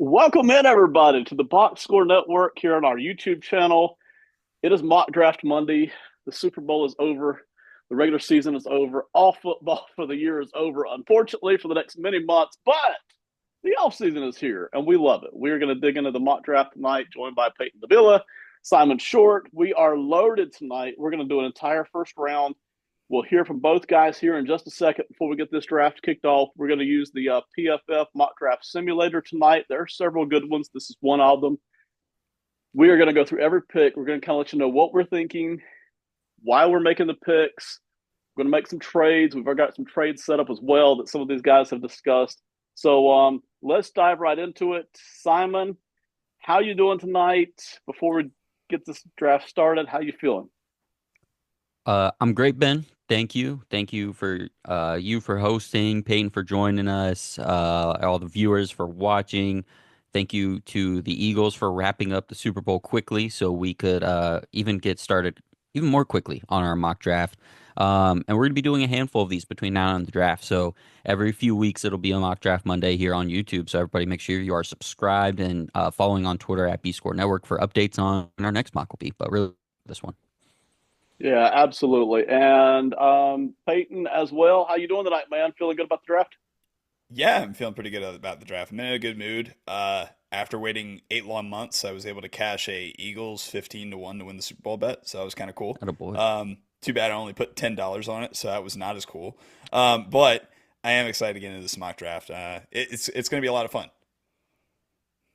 Welcome in, everybody, to the Box Score Network here on our YouTube channel. It is Mock Draft Monday. The Super Bowl is over. The regular season is over. All football for the year is over, unfortunately, for the next many months. But the offseason is here, and we love it. We are going to dig into the mock draft tonight, joined by Peyton Davila, Simon Short. We are loaded tonight. We're going to do an entire first round. We'll hear from both guys here in just a second before we get this draft kicked off. We're going to use the PFF mock draft simulator tonight. There are several good ones. This is one of them. We are going to go through every pick. We're going to kind of let you know what we're thinking, why we're making the picks. We're going to make some trades. We've got some trades set up as well that some of these guys have discussed. So let's dive right into it. Simon, how you doing tonight? Before we get this draft started, how you feeling? I'm great, Ben. Thank you. Thank you for you for hosting, Peyton for joining us, all the viewers for watching. Thank you to the Eagles for wrapping up the Super Bowl quickly so we could even get started even more quickly on our mock draft. And we're going to be doing a handful of these between now and the draft. So every few weeks it'll be a mock draft Monday here on YouTube. So everybody make sure you are subscribed and following on Twitter at B Score Network for updates on our next mock will be. But really, this one. Yeah, absolutely. And Peyton as well. How you doing tonight, man? Feeling good about the draft? Yeah, I'm feeling pretty good about the draft. I'm in a good mood. After waiting 8 long months, I was able to cash a Eagles 15-1 to win the Super Bowl bet, so that was kind of cool. Attaboy. Too bad I only put $10 on it, so that was not as cool. But I am excited to get into this mock draft. It's going to be a lot of fun.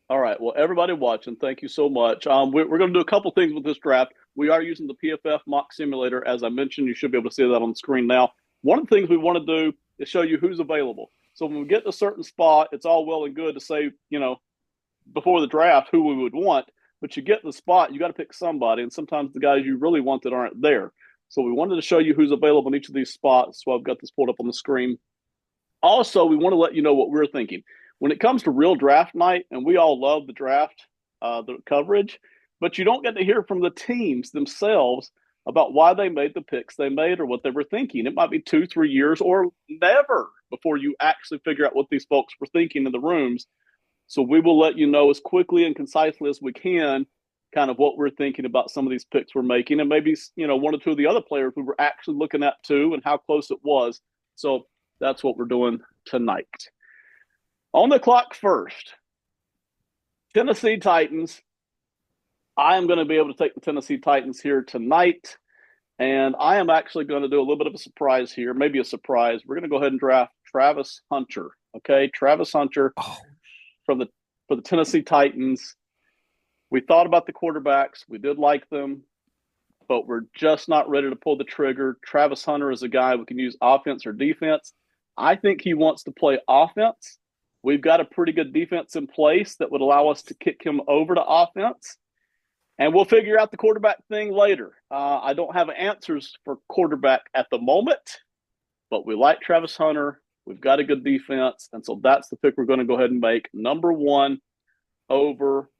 All right. Well, everybody watching, thank you so much. We're going to do a couple things with this draft. We are using the PFF mock simulator. As I mentioned, you should be able to see that on the screen now. One of the things we want to do is show you who's available. So when we get to a certain spot, it's all well and good to say, before the draft who we would want. But you get in the spot, you got to pick somebody. And sometimes the guys you really wanted aren't there. So we wanted to show you who's available in each of these spots. So I've got this pulled up on the screen. Also, we want to let you know what we're thinking. When it comes to real draft night, and we all love the draft, the coverage, but you don't get to hear from the teams themselves about why they made the picks they made or what they were thinking. It might be 2, 3 years or never before you actually figure out what these folks were thinking in the rooms. So we will let you know as quickly and concisely as we can kind of what we're thinking about some of these picks we're making, and maybe one or two of the other players we were actually looking at too and how close it was. So that's what we're doing tonight. On the clock first, Tennessee Titans. I am going to be able to take the Tennessee Titans here tonight. And I am actually going to do a little bit of a surprise here, maybe a surprise. We're going to go ahead and draft Travis Hunter. Okay, Travis Hunter Oh, from the for the Tennessee Titans. We thought about the quarterbacks. We did like them, but we're just not ready to pull the trigger. Travis Hunter is a guy we can use offense or defense. I think he wants to play offense. We've got a pretty good defense in place that would allow us to kick him over to offense. And we'll figure out the quarterback thing later. I don't have answers for quarterback at the moment, but we like Travis Hunter. We've got a good defense. And so that's the pick we're going to go ahead and make. Number one overall.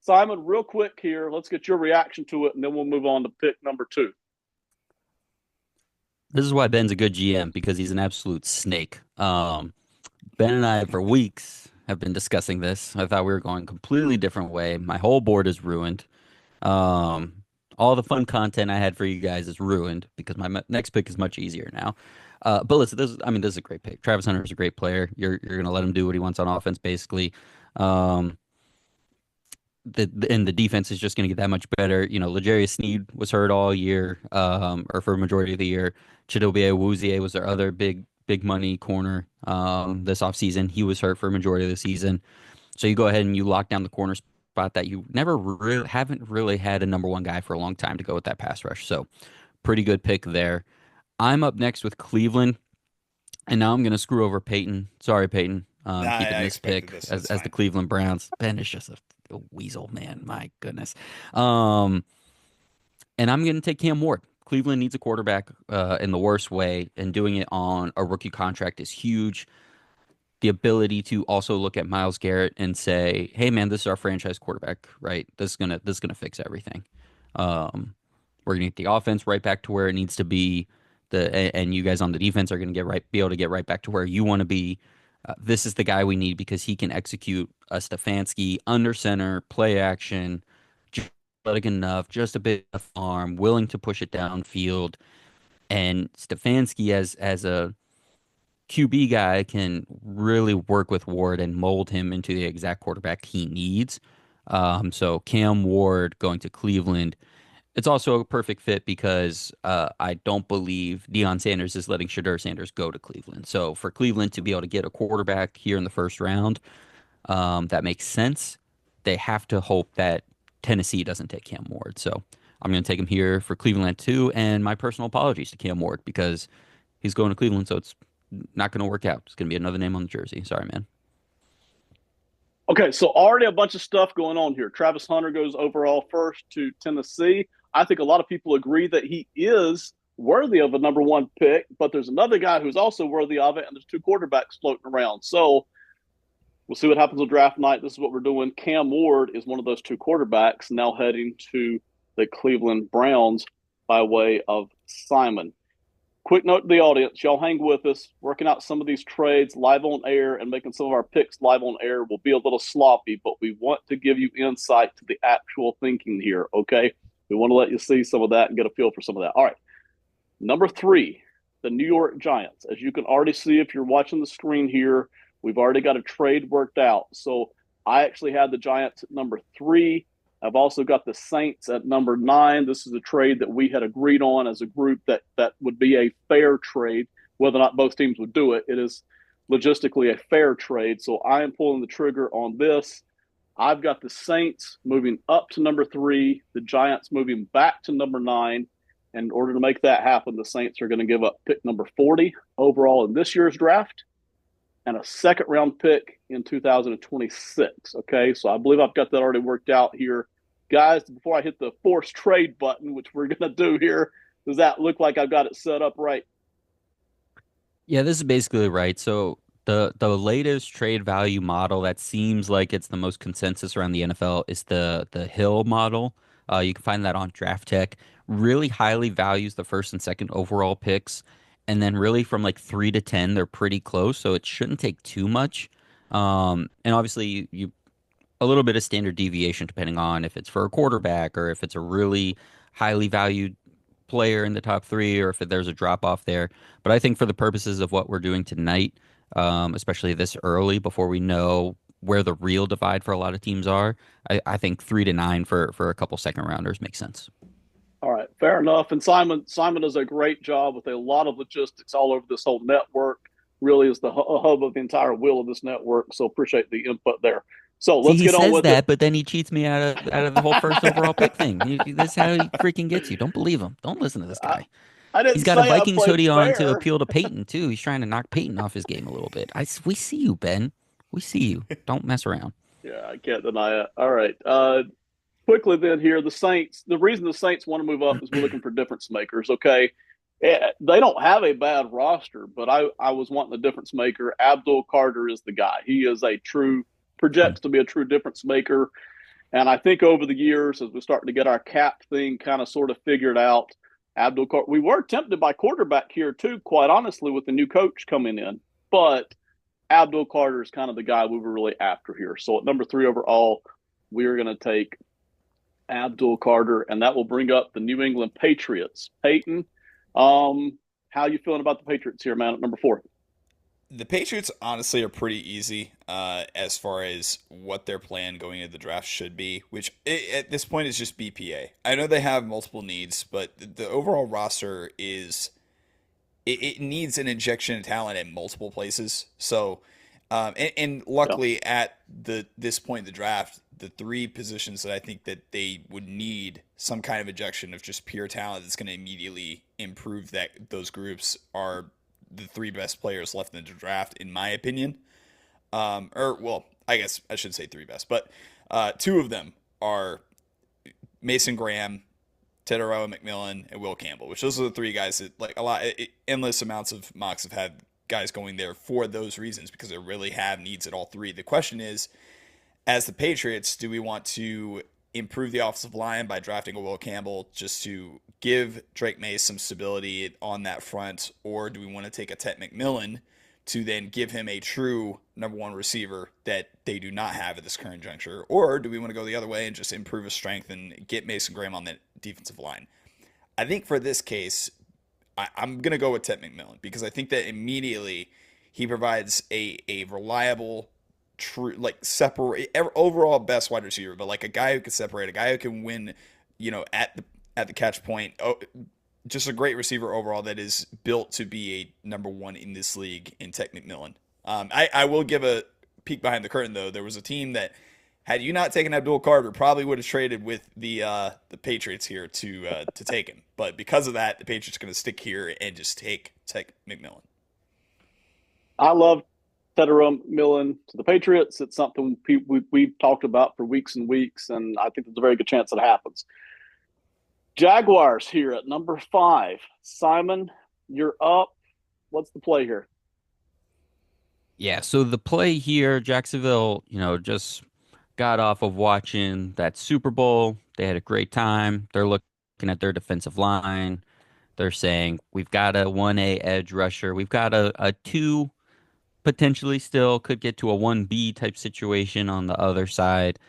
Simon, real quick here. Let's get your reaction to it, and then we'll move on to pick number two. this is why Ben's a good GM because he's an absolute snake. Ben and I, for weeks, have been discussing this. I thought we were going a completely different way. My whole board is ruined. Um, all the fun content I had for you guys is ruined because my next pick is much easier now. But listen, this is a great pick. Travis Hunter is a great player. You're gonna let him do what he wants on offense, basically. Um, and the defense is just going to get that much better. L'Jarius Sneed was hurt all year, or for a majority of the year. Chidobe Awuzie was their other big money corner this offseason. He was hurt for a majority of the season. So you go ahead and you lock down the corner spot that you never really haven't really had a number one guy for a long time to go with that pass rush. So pretty good pick there. I'm up next with Cleveland, and now I'm going to screw over Peyton. Sorry, Peyton. Nah, Keeping I this expected pick this. as That's as the fine. Cleveland Browns. Ben is just a weasel, man. My goodness. Um, and I'm going to take Cam Ward. Cleveland needs a quarterback in the worst way, and doing it on a rookie contract is huge. The ability to also look at Myles Garrett and say, "Hey, man, this is our franchise quarterback, right? This is gonna fix everything." We're gonna get the offense right back to where it needs to be. And you guys on the defense are gonna be able to get right back to where you want to be. This is the guy we need because he can execute a Stefanski under center, play action, just athletic enough, just a bit of arm, willing to push it downfield. And Stefanski, as a QB guy, can really work with Ward and mold him into the exact quarterback he needs. So Cam Ward going to Cleveland. It's also a perfect fit because I don't believe Deion Sanders is letting Shadur Sanders go to Cleveland. So for Cleveland to be able to get a quarterback here in the first round, that makes sense. They have to hope that Tennessee doesn't take Cam Ward. So I'm going to take him here for Cleveland too. And my personal apologies to Cam Ward because he's going to Cleveland, so it's not going to work out. It's going to be another name on the jersey. Sorry, man. Okay, so already a bunch of stuff going on here. Travis Hunter goes overall first to Tennessee. I think a lot of people agree that he is worthy of a number one pick, but there's another guy who's also worthy of it, and there's two quarterbacks floating around. So we'll see what happens on draft night. This is what we're doing. Cam Ward is one of those two quarterbacks now heading to the Cleveland Browns by way of Simon. Quick note to the audience, y'all hang with us. Working out some of these trades live on air and making some of our picks live on air will be a little sloppy, but we want to give you insight to the actual thinking here, okay? We want to let you see some of that and get a feel for some of that. All right, number 3, the New York Giants. As you can already see if you're watching the screen here, we've already got a trade worked out. So I actually had the Giants at number 3. I've also got the Saints at number 9. This is a trade that we had agreed on as a group that would be a fair trade. Whether or not both teams would do it, it is logistically a fair trade. So I am pulling the trigger on this. I've got the Saints moving up to number 3, the Giants moving back to number 9. And in order to make that happen, the Saints are going to give up pick number 40 overall in this year's draft and a second round pick in 2026. Okay, so I believe I've got that already worked out here. Guys, before I hit the force trade button, which we're going to do here, does that look like I've got it set up right? Yeah, this is basically right. So the latest trade value model that seems like it's the most consensus around the NFL is the Hill model. You can find that on Draft Tech. Really highly values the first and second overall picks, and then really from like 3 to 10, they're pretty close. So it shouldn't take too much. And obviously you a little bit of standard deviation depending on if it's for a quarterback or if it's a really highly valued player in the top 3 or if there's a drop off there. But I think for the purposes of what we're doing tonight, especially this early before we know where the real divide for a lot of teams are, I think 3 to 9 for a couple second rounders makes sense. All right, fair enough. And Simon does a great job with a lot of logistics all over this whole network. Really is the hub of the entire wheel of this network. So appreciate the input there. So See, let's he get on says with that, it. but then he cheats me out of the whole first overall pick thing. This is how he freaking gets you. Don't believe him. Don't listen to this I, guy. I He's didn't got a say I Vikings played hoodie on to fair. appeal to Peyton too. He's trying to knock Peyton off his game a little bit. We see you, Ben. We see you. Don't mess around. Yeah, I can't deny it. All right. Quickly then here, the Saints. The reason the Saints want to move up is we're looking for difference makers. Okay, they don't have a bad roster, but I was wanting a difference maker. Abdul Carter is the guy. He is a true projects to be a true difference maker. And I think over the years, as we're starting to get our cap thing kind of sort of figured out, Abdul Carter, we were tempted by quarterback here too, quite honestly, with the new coach coming in. But Abdul Carter is kind of the guy we were really after here. So at number 3 overall, we are going to take Abdul Carter, and that will bring up the New England Patriots. Peyton, how you feeling about the Patriots here, man, at number 4? The Patriots honestly are pretty easy as far as what their plan going into the draft should be, which at this point is just BPA. I know they have multiple needs, but the overall roster is it needs an injection of talent at multiple places. So, and luckily at this point in the draft, the 3 positions that I think that they would need some kind of injection of just pure talent that's going to immediately improve those groups are the 3 best players left in the draft, in my opinion. I guess I should say 3 best, but 2 of them are Mason Graham, Teteroa McMillan, and Will Campbell, which those are the 3 guys that like endless amounts of mocks have had guys going there for those reasons because they really have needs at all 3. The question is, as the Patriots, do we want to improve the offensive line by drafting a Will Campbell just to give Drake May some stability on that front, or do we want to take a Tet McMillan to then give him a true number one receiver that they do not have at this current juncture? Or do we want to go the other way and just improve his strength and get Mason Graham on that defensive line? I think for this case, I'm going to go with Ted McMillan because I think that immediately he provides a reliable, true, like separate overall best wide receiver, but like a guy who can separate, a guy who can win, at the catch point. Oh, just a great receiver overall that is built to be a number one in this league in Ted McMillan. I will give a peek behind the curtain though. There was a team that, had you not taken Abdul Carter, probably would have traded with the Patriots here to take him. But because of that, the Patriots are going to stick here and just take McMillan. I love Tedero Millen to the Patriots. It's something we've talked about for weeks and weeks, and I think there's a very good chance it happens. Jaguars here at number 5. Simon, you're up. What's the play here? Yeah, so the play here, Jacksonville, just got off of watching that Super Bowl. They had a great time. They're looking at their defensive line. They're saying, we've got a 1A edge rusher. We've got a 2, potentially still could get to a 1B type situation on the other side.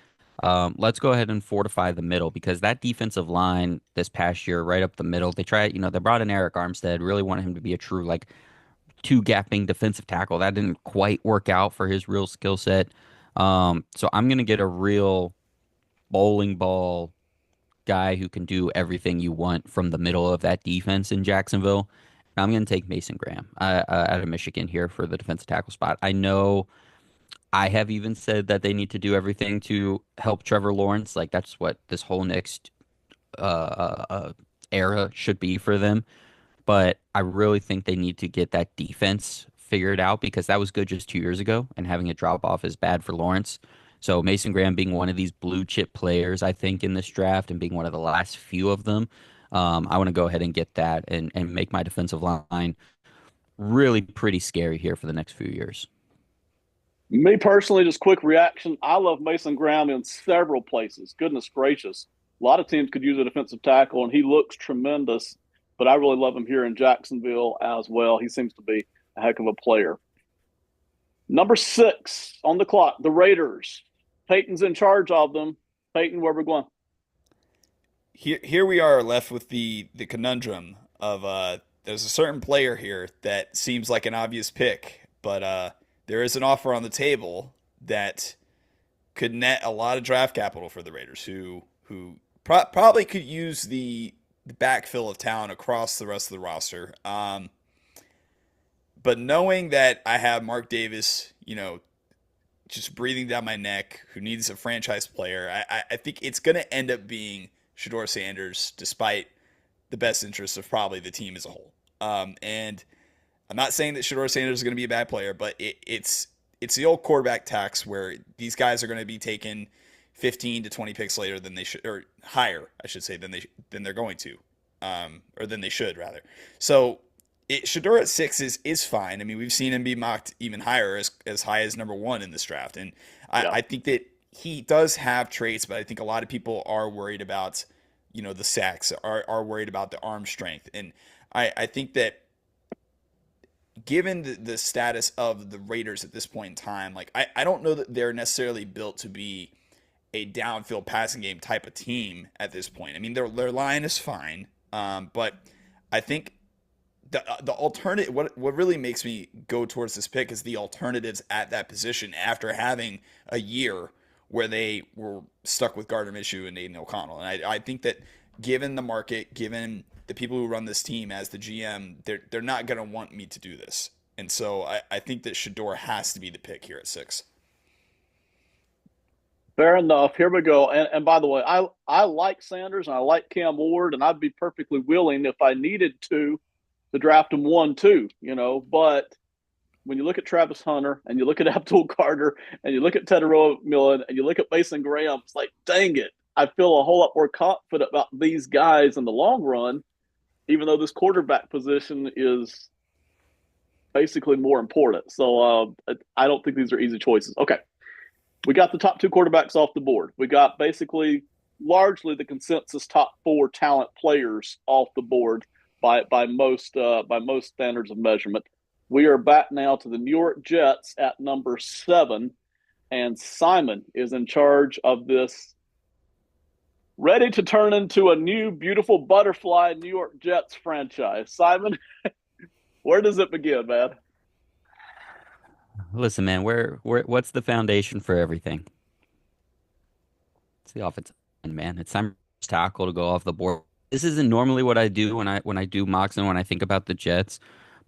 Let's go ahead and fortify the middle because that defensive line this past year, right up the middle, they brought in Eric Armstead, really wanted him to be a true, like, 2-gapping defensive tackle. That didn't quite work out for his real skill set. So I'm going to get a real bowling ball guy who can do everything you want from the middle of that defense in Jacksonville. I'm going to take Mason Graham out of Michigan here for the defensive tackle spot. I know I have even said that they need to do everything to help Trevor Lawrence. Like, that's what this whole next era should be for them. But I really think they need to get that defense figured out because that was good just 2 years ago, and having it drop off is bad for Lawrence. So Mason Graham being one of these blue chip players, I think, in this draft and being one of the last few of them, I want to go ahead and get that and make my defensive line really pretty scary here for the next few years. Me personally, just quick reaction. I love Mason Graham in several places. Goodness gracious. A lot of teams could use a defensive tackle, and he looks tremendous. But I really love him here in Jacksonville as well. He seems to be a heck of a player. Number 6 on the clock, the Raiders. Peyton's in charge of them. Peyton, where are we going? Here we are left with the conundrum of there's a certain player here that seems like an obvious pick, but there is an offer on the table that could net a lot of draft capital for the Raiders, who probably could use the backfill of talent across the rest of the roster. But knowing that I have Mark Davis, just breathing down my neck, who needs a franchise player, I think it's going to end up being Shedeur Sanders, despite the best interests of probably the team as a whole. And I'm not saying that Shedeur Sanders is going to be a bad player, but it's the old quarterback tax where these guys are going to be taken 15 to 20 picks later than they should, or higher, I should say, than they're going to, or than they should rather. So Shedeur at 6 is fine. I mean, we've seen him be mocked even higher, as high as number 1 in this draft, and I think that he does have traits, but I think a lot of people are worried about, the sacks, are worried about the arm strength, and I think that given the status of the Raiders at this point in time, like I don't know that they're necessarily built to be a downfield passing game type of team at this point. I mean, their line is fine, but I think the alternative, what really makes me go towards this pick is the alternatives at that position after having a year where they were stuck with Gardner Minshew and Aiden O'Connell. And I think that given the market, given the people who run this team as the GM, they're not going to want me to do this. And so I think that Shedeur has to be the pick here at 6. Fair enough. Here we go. And by the way, I like Sanders and I like Cam Ward, and I'd be perfectly willing if I needed to draft him 1-2, But when you look at Travis Hunter and you look at Abdul Carter and you look at Tedero Millen and you look at Mason Graham, it's like, dang it. I feel a whole lot more confident about these guys in the long run, even though this quarterback position is basically more important. So I don't think these are easy choices. Okay. We got the top 2 quarterbacks off the board. We got basically largely the consensus top 4 talent players off the board by most standards of measurement. We are back now to the New York Jets at number 7, and Simon is in charge of this, ready to turn into a new beautiful butterfly New York Jets franchise. Simon, where does it begin, man? Listen, man, what's the foundation for everything? It's the offensive line, man. It's time for tackle to go off the board. This isn't normally what I do when I do mocks and when I think about the Jets,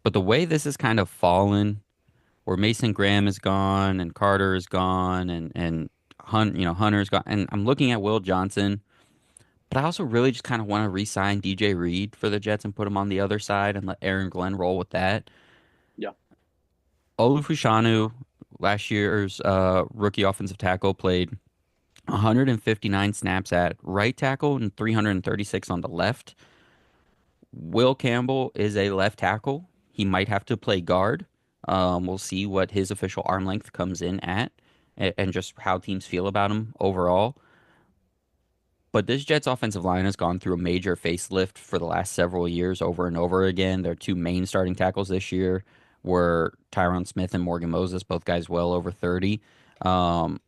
but the way this has kind of fallen, where Mason Graham is gone and Carter is gone and Hunter's gone, and I'm looking at Will Johnson, but I also really just kind of want to re-sign DJ Reed for the Jets and put him on the other side and let Aaron Glenn roll with that. Yeah. Olufushanu, last year's rookie offensive tackle, played 159 snaps at right tackle and 336 on the left. Will Campbell is a left tackle. He might have to play guard. We'll see what his official arm length comes in at and just how teams feel about him overall. But this Jets offensive line has gone through a major facelift for the last several years over and over again. Their two main starting tackles this year were Tyron Smith and Morgan Moses, both guys well over 30. Um,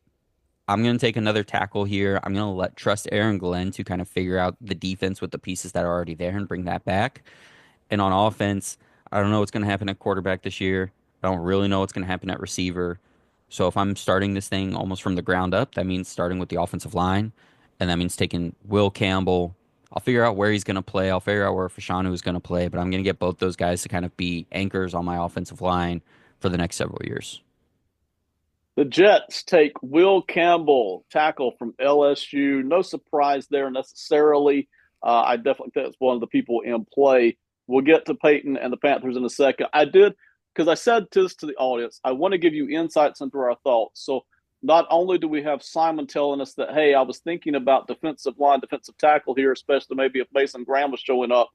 I'm going to take another tackle here. I'm going to trust Aaron Glenn to kind of figure out the defense with the pieces that are already there and bring that back. And on offense, I don't know what's going to happen at quarterback this year. I don't really know what's going to happen at receiver. So if I'm starting this thing almost from the ground up, that means starting with the offensive line. And that means taking Will Campbell. I'll figure out where he's going to play. I'll figure out where Fashanu is going to play. But I'm going to get both those guys to kind of be anchors on my offensive line for the next several years. The Jets take Will Campbell, tackle from LSU. No surprise there necessarily. I definitely think that's one of the people in play. We'll get to Peyton and the Panthers in a second. I did, because I said this to the audience, I want to give you insights into our thoughts. So not only do we have Simon telling us that, hey, I was thinking about defensive line, defensive tackle here, especially maybe if Mason Graham was showing up,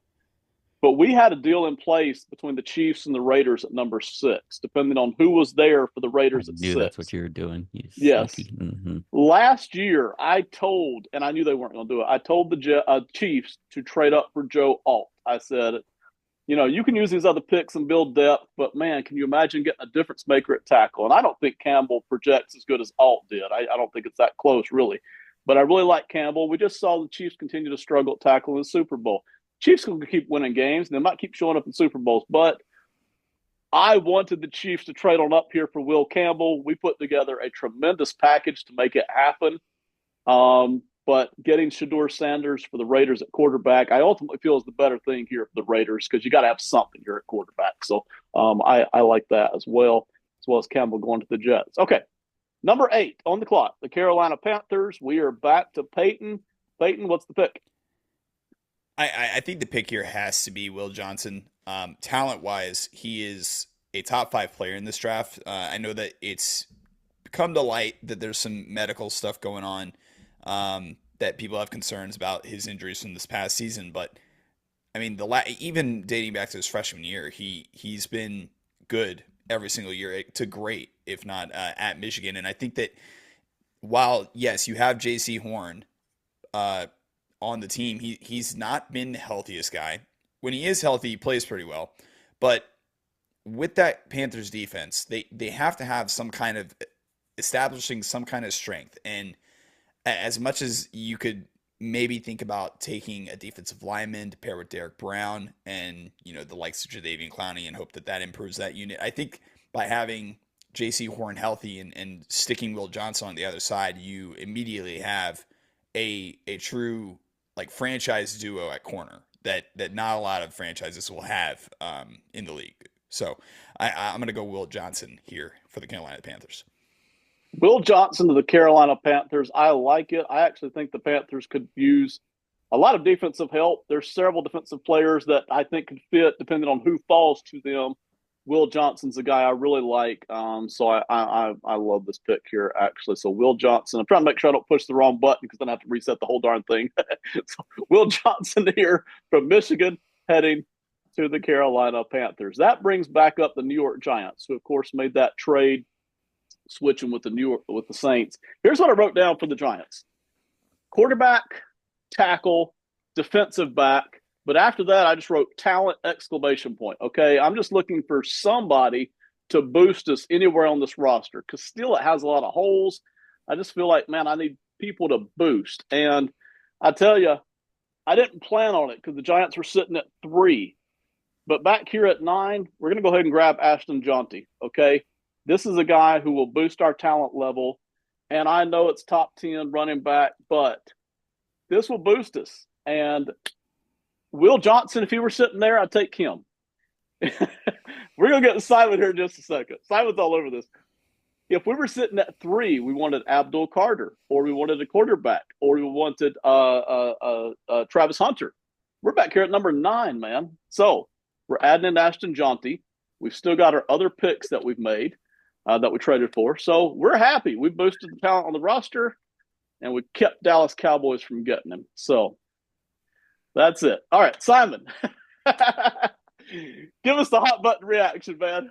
but we had a deal in place between the Chiefs and the Raiders at number 6, depending on who was there for the I Raiders at knew 6. that's what you were doing. You Yes. sneaky. Mm-hmm. Last year, I told, and I knew they weren't going to do it, I told the Chiefs to trade up for Joe Alt. I said, you can use these other picks and build depth, but man, can you imagine getting a difference maker at tackle? And I don't think Campbell projects as good as Alt did. I don't think it's that close, really. But I really like Campbell. We just saw the Chiefs continue to struggle at tackle in the Super Bowl. Chiefs going to keep winning games, and they might keep showing up in Super Bowls, but I wanted the Chiefs to trade on up here for Will Campbell. We put together a tremendous package to make it happen. But getting Shedeur Sanders for the Raiders at quarterback, I ultimately feel is the better thing here for the Raiders because you got to have something here at quarterback. So I like that as well as Campbell going to the Jets. Okay, number 8 on the clock, the Carolina Panthers. We are back to Peyton. Peyton, what's the pick? I think the pick here has to be Will Johnson. Talent-wise, he is a top 5 player in this draft. I know that it's come to light that there's some medical stuff going on, that people have concerns about his injuries from this past season. But I mean, even dating back to his freshman year, he's been good every single year to great, if not at Michigan. And I think that while yes, you have J.C. Horn on the team, he's not been the healthiest guy. When he is healthy, he plays pretty well. But with that Panthers defense, they have to have some kind of establishing some kind of strength. And as much as you could maybe think about taking a defensive lineman to pair with Derek Brown and, the likes of Jadeveon Clowney and hope that improves that unit, I think by having J.C. Horn healthy and sticking Will Johnson on the other side, you immediately have a true franchise duo at corner that not a lot of franchises will have in the league. So I'm going to go Will Johnson here for the Carolina Panthers. Will Johnson to the Carolina Panthers. I like it. I actually think the Panthers could use a lot of defensive help. There's several defensive players that I think could fit depending on who falls to them. Will Johnson's a guy I really like. So I love this pick here, actually. So Will Johnson. I'm trying to make sure I don't push the wrong button because then I have to reset the whole darn thing. So Will Johnson here from Michigan heading to the Carolina Panthers. That brings back up the New York Giants, who, of course, made that trade switching with the Saints. Here's what I wrote down for the Giants. Quarterback, tackle, defensive back. But after that, I just wrote talent exclamation point. Okay. I'm just looking for somebody to boost us anywhere on this roster because still it has a lot of holes. I just feel like, man, I need people to boost. And I tell you, I didn't plan on it because the Giants were sitting at 3. But back here at 9, we're going to go ahead and grab Ashton Jonty. Okay. This is a guy who will boost our talent level. And I know it's top 10 running back, but this will boost us. And Will Johnson, if he were sitting there, I'd take him. We're going to get Simon here in just a second. Simon's all over this. If we were sitting at 3, we wanted Abdul Carter, or we wanted a quarterback, or we wanted Travis Hunter. We're back here at number 9, man. So we're adding in Ashton Jonty. We've still got our other picks that we've made that we traded for. So we're happy. We boosted the talent on the roster, and we kept Dallas Cowboys from getting him. So that's it. All right, Simon. Give us the hot button reaction, man.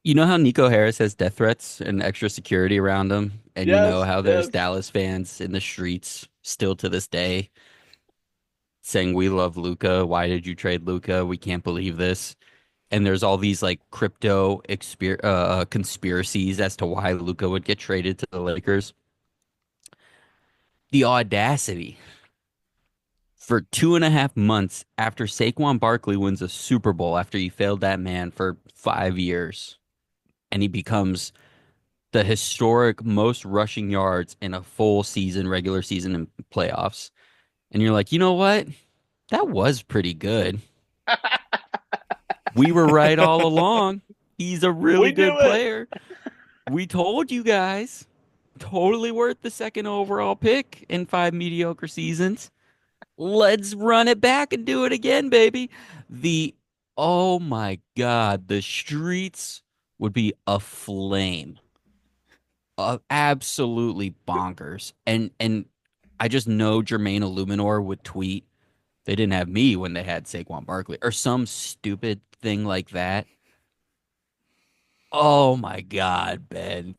You know how Nico Harris has death threats and extra security around him? And you know Yes, how there's yes. Dallas fans in the streets still to this day saying, "We love Luca. Why did you trade Luca? We can't believe this." And there's all these like conspiracies as to why Luca would get traded to the Lakers. The audacity for 2.5 months after Saquon Barkley wins a Super Bowl after he failed that man for 5 years, and he becomes the historic most rushing yards in a full season, regular season, and playoffs. And you're like, you know what? That was pretty good. We were right all along. He's a really We good do it. player. We told you guys. Totally worth the second overall pick in 5 mediocre seasons. Let's run it back and do it again, baby. Oh my God, the streets would be aflame. Absolutely bonkers. And I just know Jermaine Illuminor would tweet, they didn't have me when they had Saquon Barkley, or some stupid thing like that. Oh my God, Ben.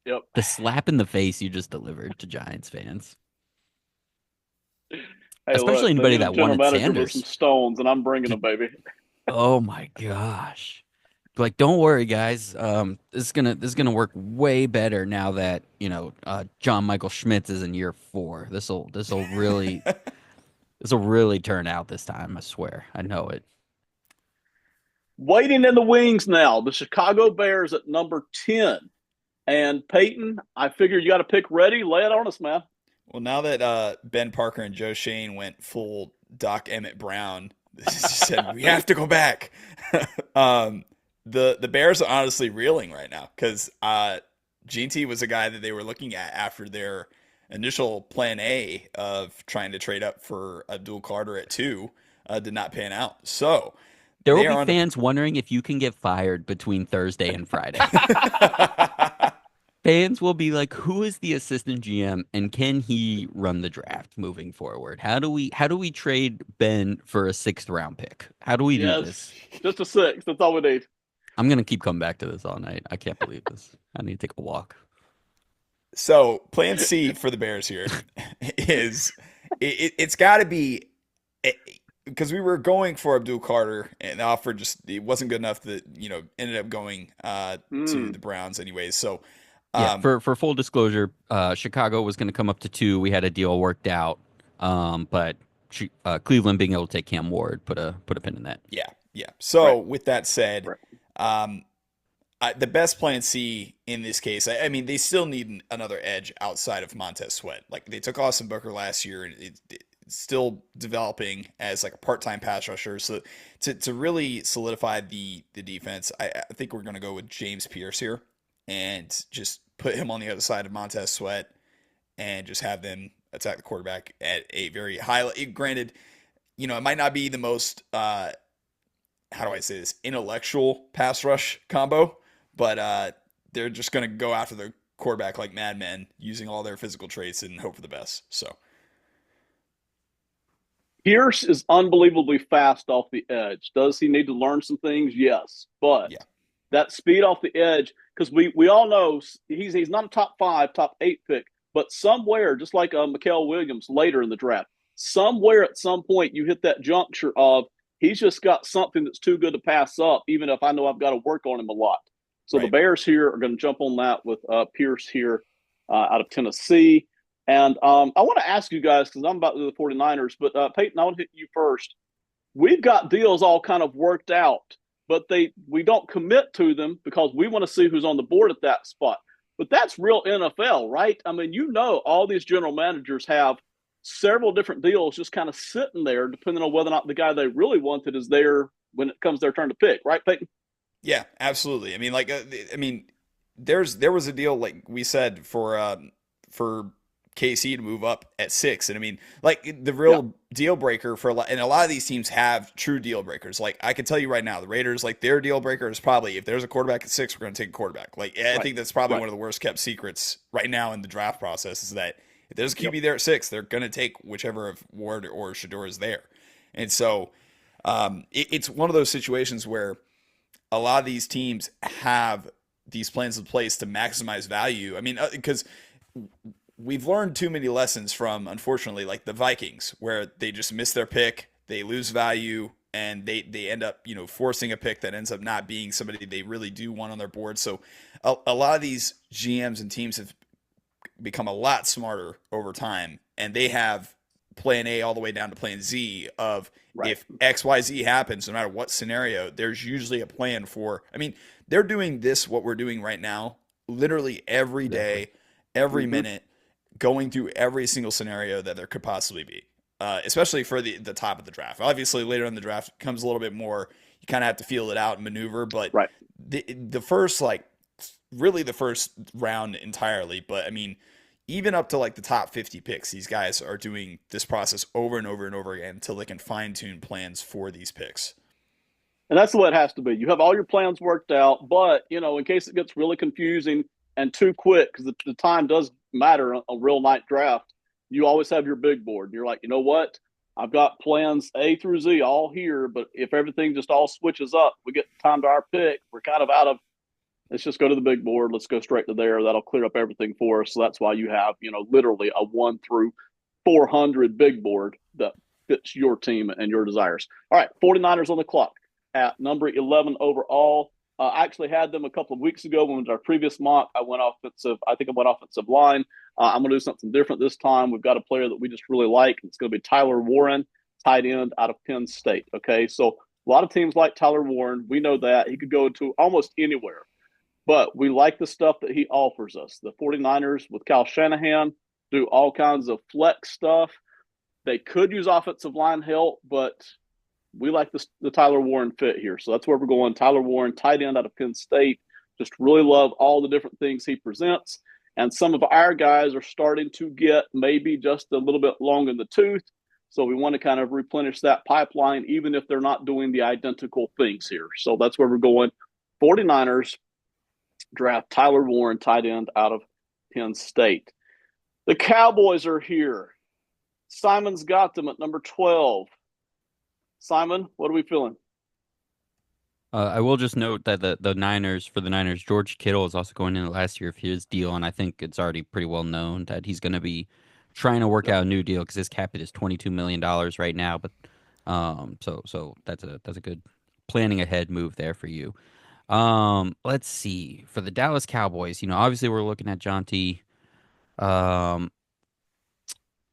Yep. The slap in the face you just delivered to Giants fans. Hey, Especially look, they anybody need a that general wanted manager with some Sanders. stones, and I'm bringing them, baby. Oh my gosh. Like, don't worry, guys. This is gonna work way better now that, John Michael Schmitz is in year 4. This'll really turn out this time, I swear. I know it. Waiting in the wings now, the Chicago Bears at number 10. And Peyton, I figure you got a pick ready. Lay it on us, man. Well, now that Ben Parker and Joe Shane went full Doc Emmett Brown, this just said we have to go back. The Bears are honestly reeling right now because GT was a guy that they were looking at after their initial plan A of trying to trade up for Abdul Carter at 2 did not pan out. So There will they are be on fans wondering if you can get fired between Thursday and Friday. Fans will be like, "Who is the assistant GM, and can he run the draft moving forward? How do we trade Ben for a 6th round pick? How do we do Yes, this?" just a 6. That's all we need. I'm gonna keep coming back to this all night. I can't believe this. I need to take a walk. So plan C for the Bears here is it's got to be because we were going for Abdul Carter and the offer just it wasn't good enough that ended up going to the Browns anyways. So Yeah, for full disclosure, Chicago was going to come up to 2. We had a deal worked out, but Cleveland being able to take Cam Ward put a pin in that. yeah. So Right. with that said, Right. the best plan C in this case, I mean, they still need another edge outside of Montez Sweat. Like they took Austin Booker last year, and it's still developing as like a part-time pass rusher. So to really solidify the defense, I think we're going to go with James Pierce here and just put him on the other side of Montez Sweat and just have them attack the quarterback at a very high. Granted, it might not be the most how do I say this, intellectual pass rush combo, but they're just going to go after the quarterback like madmen, using all their physical traits and hope for the best. So Pierce is unbelievably fast off the edge. Does he need to learn some things? Yes. But yeah, that speed off the edge, because we all know he's not a top 5, top 8 pick, but somewhere, just like Mikael Williams later in the draft, somewhere at some point you hit that juncture of he's just got something that's too good to pass up, even if I know I've got to work on him a lot. So the Right. Bears here are going to jump on that with Pierce here out of Tennessee. And I want to ask you guys, because I'm about to do the 49ers, but Peyton, I want to hit you first. We've got deals all kind of worked out, but we don't commit to them because we want to see who's on the board at that spot. But that's real NFL, right? I mean, all these general managers have several different deals just kind of sitting there, depending on whether or not the guy they really wanted is there when it comes their turn to pick, right, Peyton? Yeah, absolutely. I mean, like, there was a deal like we said for KC to move up at 6, and I mean, like the Yeah, real deal breaker for a lot, and a lot of these teams have true deal breakers. Like I can tell you right now, the Raiders, like their deal breaker is probably if there's a quarterback at 6, we're going to take a quarterback. Like I right, think that's probably right. one of the worst kept secrets right now in the draft process is that if there's a Yep. QB there at 6, they're going to take whichever of Ward or Shador is there, and so it's one of those situations where a lot of these teams have these plans in place to maximize value. I mean, because we've learned too many lessons from, unfortunately, like the Vikings, where they just miss their pick, they lose value, and they end up, forcing a pick that ends up not being somebody they really do want on their board. So a lot of these GMs and teams have become a lot smarter over time, and they have plan A all the way down to plan Z of Right. if XYZ happens, no matter what scenario, there's usually a plan for. I mean, they're doing this, what we're doing right now, literally every Exactly. day, every Mm-hmm. minute, going through every single scenario that there could possibly be, especially for the top of the draft. Obviously, later in the draft comes a little bit more. You kind of have to feel it out and maneuver, but Right. the first really the first round entirely. But I mean, even up to like the top 50 picks, these guys are doing this process over and over and over again until they can fine tune plans for these picks. And that's the way it has to be. You have all your plans worked out, but in case it gets really confusing and too quick, because the time does matter on a real night draft, you always have your big board. You're like, you know what? I've got plans A through Z all here, but if everything just all switches up, we get time to our pick, we're kind of out of. Let's just go to the big board. Let's go straight to there. That'll clear up everything for us. So that's why you have, literally a 1 through 400 big board that fits your team and your desires. All right, 49ers on the clock at number 11 overall. I actually had them a couple of weeks ago when we did our previous mock. I went offensive. I think I went offensive line. I'm going to do something different this time. We've got a player that we just really like. It's going to be Tyler Warren, tight end out of Penn State. Okay, so a lot of teams like Tyler Warren. We know that. He could go to almost anywhere, but we like the stuff that he offers us. The 49ers with Kyle Shanahan do all kinds of flex stuff. They could use offensive line help, but we like the Tyler Warren fit here. So that's where we're going. Tyler Warren, tight end out of Penn State. Just really love all the different things he presents. And some of our guys are starting to get maybe just a little bit long in the tooth. So we want to kind of replenish that pipeline, even if they're not doing the identical things here. So that's where we're going. 49ers draft Tyler Warren, tight end out of Penn State. The Cowboys are here. Simon's got them at number 12. Simon, what are we feeling? I will just note that the Niners, for the Niners, George Kittle is also going into last year of his deal, and I think it's already pretty well known that he's going to be trying to work Yep. out a new deal because his cap hit is $22 million right now. But so that's a good planning ahead move there for you. Let's see, for the Dallas Cowboys, obviously we're looking at John T. Um,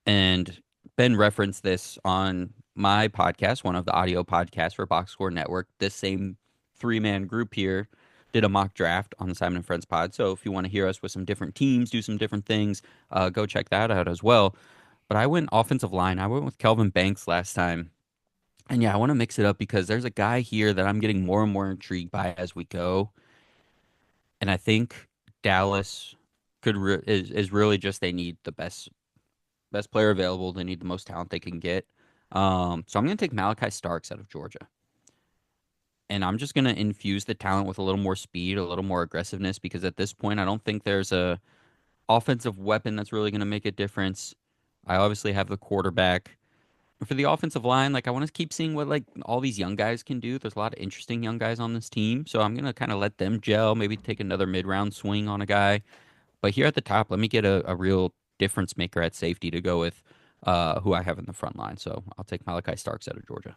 and Ben referenced this on my podcast, one of the audio podcasts for Box Score Network. This same three-man group here did a mock draft on the Simon and Friends pod. So if you want to hear us with some different teams, do some different things, go check that out as well. But I went offensive line. I went with Kelvin Banks last time. And yeah, I want to mix it up because there's a guy here that I'm getting more and more intrigued by as we go. And I think Dallas is really just they need the best player available. They need the most talent they can get. So I'm going to take Malachi Starks out of Georgia. And I'm just going to infuse the talent with a little more speed, a little more aggressiveness, because at this point, I don't think there's a offensive weapon that's really going to make a difference. I obviously have the quarterback. For the offensive line, I want to keep seeing what all these young guys can do. There's a lot of interesting young guys on this team, so I'm going to kind of let them gel, maybe take another mid-round swing on a guy. But here at the top, let me get a real difference maker at safety to go with who I have in the front line. So I'll take Malachi Starks out of Georgia.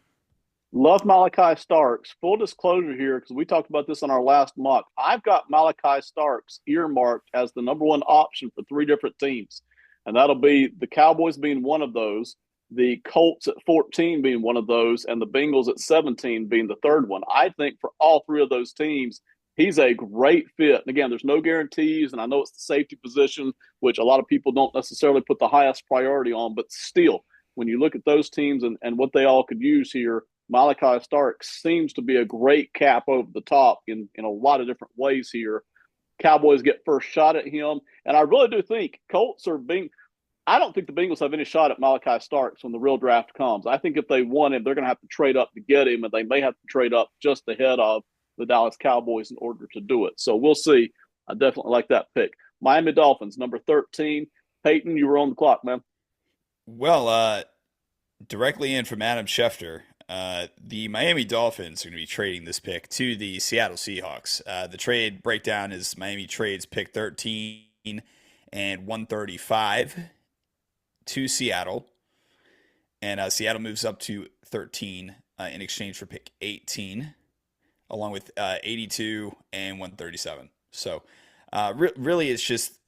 Love Malachi Starks. Full disclosure here, because we talked about this on our last mock. I've got Malachi Starks earmarked as the number one option for 3 different teams. And that'll be the Cowboys being one of those, the Colts at 14 being one of those, and the Bengals at 17 being the third one. I think for all 3 of those teams, he's a great fit. And again, there's no guarantees, and I know it's the safety position, which a lot of people don't necessarily put the highest priority on, but still, when you look at those teams and what they all could use here, Malachi Starks seems to be a great cap over the top in a lot of different ways here. Cowboys get first shot at him. And I really do think Colts are being – I don't think the Bengals have any shot at Malachi Starks when the real draft comes. I think if they want him, they're going to have to trade up to get him, and they may have to trade up just ahead of the Dallas Cowboys in order to do it. So we'll see. I definitely like that pick. Miami Dolphins, number 13. Peyton, you were on the clock, man. Well, directly in from Adam Schefter, the Miami Dolphins are going to be trading this pick to the Seattle Seahawks. The trade breakdown is Miami trades pick 13 and 135 to Seattle. And Seattle moves up to 13 in exchange for pick 18, along with 82 and 137. So really it's just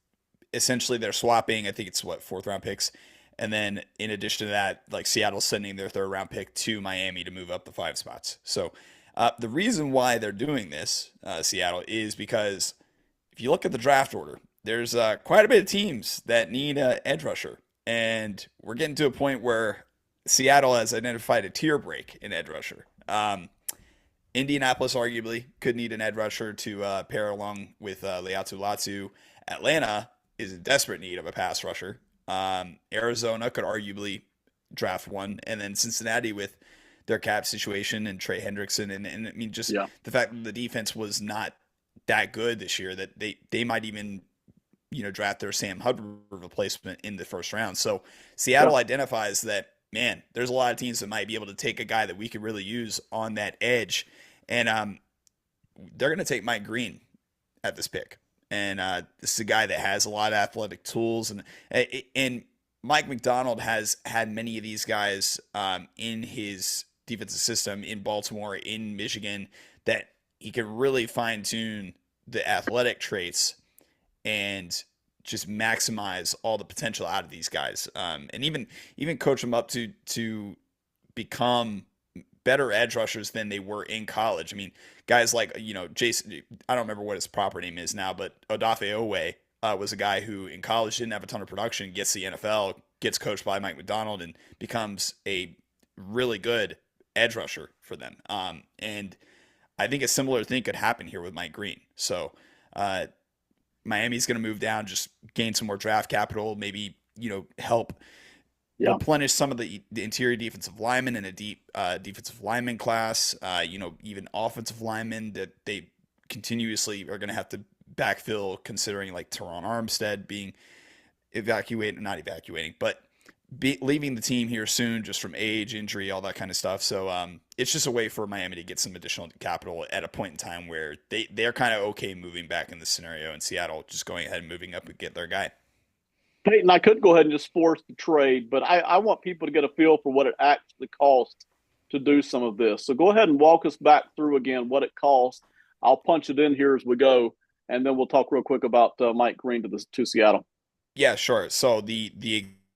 essentially they're swapping, I think it's 4th round picks. And then in addition to that, like Seattle's sending their 3rd round pick to Miami to move up the 5 spots. So the reason why they're doing this, Seattle, is because if you look at the draft order, there's quite a bit of teams that need an edge rusher. And we're getting to a point where Seattle has identified a tier break in edge rusher. Indianapolis arguably could need an edge rusher to pair along with Leatu Latu. Atlanta is in desperate need of a pass rusher. Arizona could arguably draft one, and then Cincinnati with their cap situation and Trey Hendrickson, and I mean just the fact that the defense was not that good this year that they might even draft their Sam Hubbard replacement in the 1st round. So Seattle identifies that, man, there's a lot of teams that might be able to take a guy that we could really use on that edge, and they're going to take Mike Green at this pick. And this is a guy that has a lot of athletic tools. And Mike McDonald has had many of these guys in his defensive system in Baltimore, in Michigan, that he can really fine-tune the athletic traits and just maximize all the potential out of these guys. And even coach them up to become better edge rushers than they were in college. I mean, guys like, Jason, I don't remember what his proper name is now, but Odafe Owe was a guy who in college didn't have a ton of production, gets the NFL, gets coached by Mike McDonald, and becomes a really good edge rusher for them. And I think a similar thing could happen here with Mike Green. So Miami's going to move down, just gain some more draft capital, maybe, help replenish some of the interior defensive linemen in a deep defensive lineman class, even offensive linemen that they continuously are going to have to backfill, considering like Teron Armstead being leaving the team here soon just from age, injury, all that kind of stuff. So it's just a way for Miami to get some additional capital at a point in time where they're kind of okay moving back in this scenario, and Seattle just going ahead and moving up and get their guy. Peyton, I could go ahead and just force the trade, but I want people to get a feel for what it actually costs to do some of this. So go ahead and walk us back through again what it costs. I'll punch it in here as we go, and then we'll talk real quick about Mike Green to Seattle. Yeah, sure. So the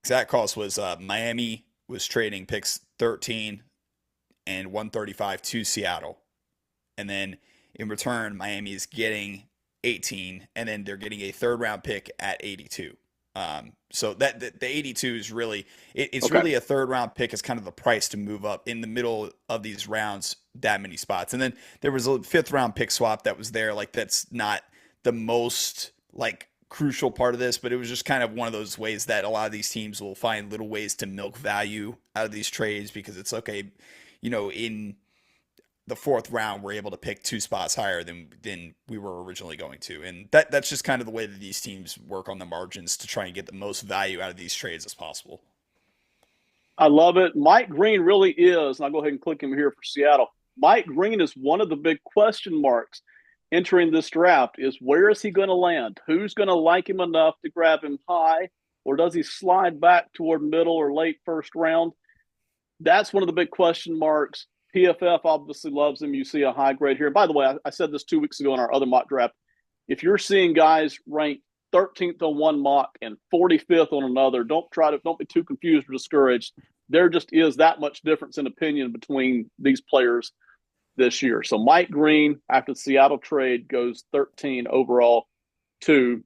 exact cost was Miami was trading picks 13 and 135 to Seattle. And then in return, Miami is getting 18, and then they're getting a 3rd round pick at 82. So that the 82 is really, it's really a 3rd round pick is kind of the price to move up in the middle of these rounds, that many spots. And then there was a 5th round pick swap that was there. Like, that's not the most like crucial part of this, but it was just kind of one of those ways that a lot of these teams will find little ways to milk value out of these trades, because it's okay, in the 4th round, we're able to pick 2 spots higher than we were originally going to. And that's just kind of the way that these teams work on the margins to try and get the most value out of these trades as possible. I love it. Mike Green really is, and I'll go ahead and click him here for Seattle. Mike Green is one of the big question marks entering this draft. Is where is he going to land? Who's going to like him enough to grab him high? or does he slide back toward middle or late first round? That's one of the big question marks. PFF obviously loves him. You see a high grade here. By the way, I said this 2 weeks ago in our other mock draft. If you're seeing guys ranked 13th on one mock and 45th on another, don't be too confused or discouraged. There just is that much difference in opinion between these players this year. So Mike Green, after the Seattle trade, goes 13 overall to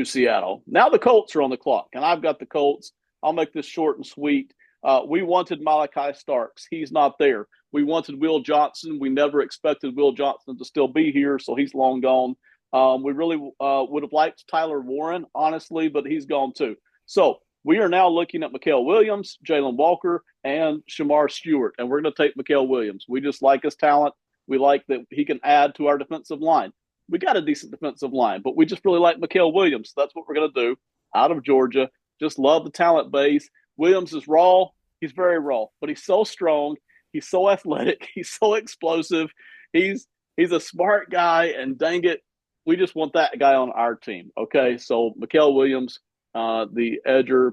Seattle. Now the Colts are on the clock, and I've got the Colts. I'll make this short and sweet. We wanted Malachi Starks. He's not there. We wanted Will Johnson. We never expected Will Johnson to still be here, so he's long gone. We really would have liked Tyler Warren, honestly, but he's gone too. So we are now looking at Mikael Williams, Jalen Walker, and Shamar Stewart, and we're going to take Mikael Williams. We just like his talent. We like that he can add to our defensive line. We got a decent defensive line, but we just really like Mikael Williams. So that's what we're going to do out of Georgia. Just love the talent base. Williams is raw. He's very raw, but he's so strong. He's so athletic. He's so explosive. He's a smart guy, and dang it, we just want that guy on our team. Okay, so Mikael Williams, the edger,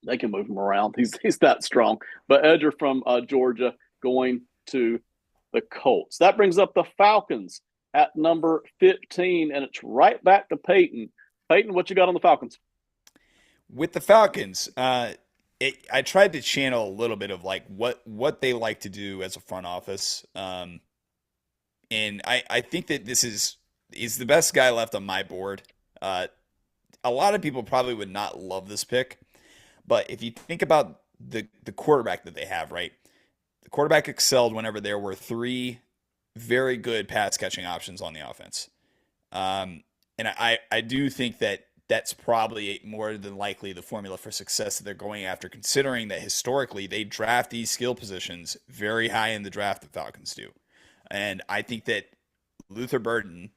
they can move him around. He's that strong. But edger from Georgia going to the Colts. That brings up the Falcons at number 15, and it's right back to Peyton. Peyton, what you got on the Falcons? With the Falcons, I tried to channel a little bit of like what they like to do as a front office, and I think that he's the best guy left on my board. A lot of people probably would not love this pick, but if you think about the quarterback that they have, right? The quarterback excelled whenever there were three very good pass catching options on the offense, and I do think that that's probably more than likely the formula for success that they're going after, considering that historically they draft these skill positions very high in the draft, the Falcons do. And I think that Luther Burden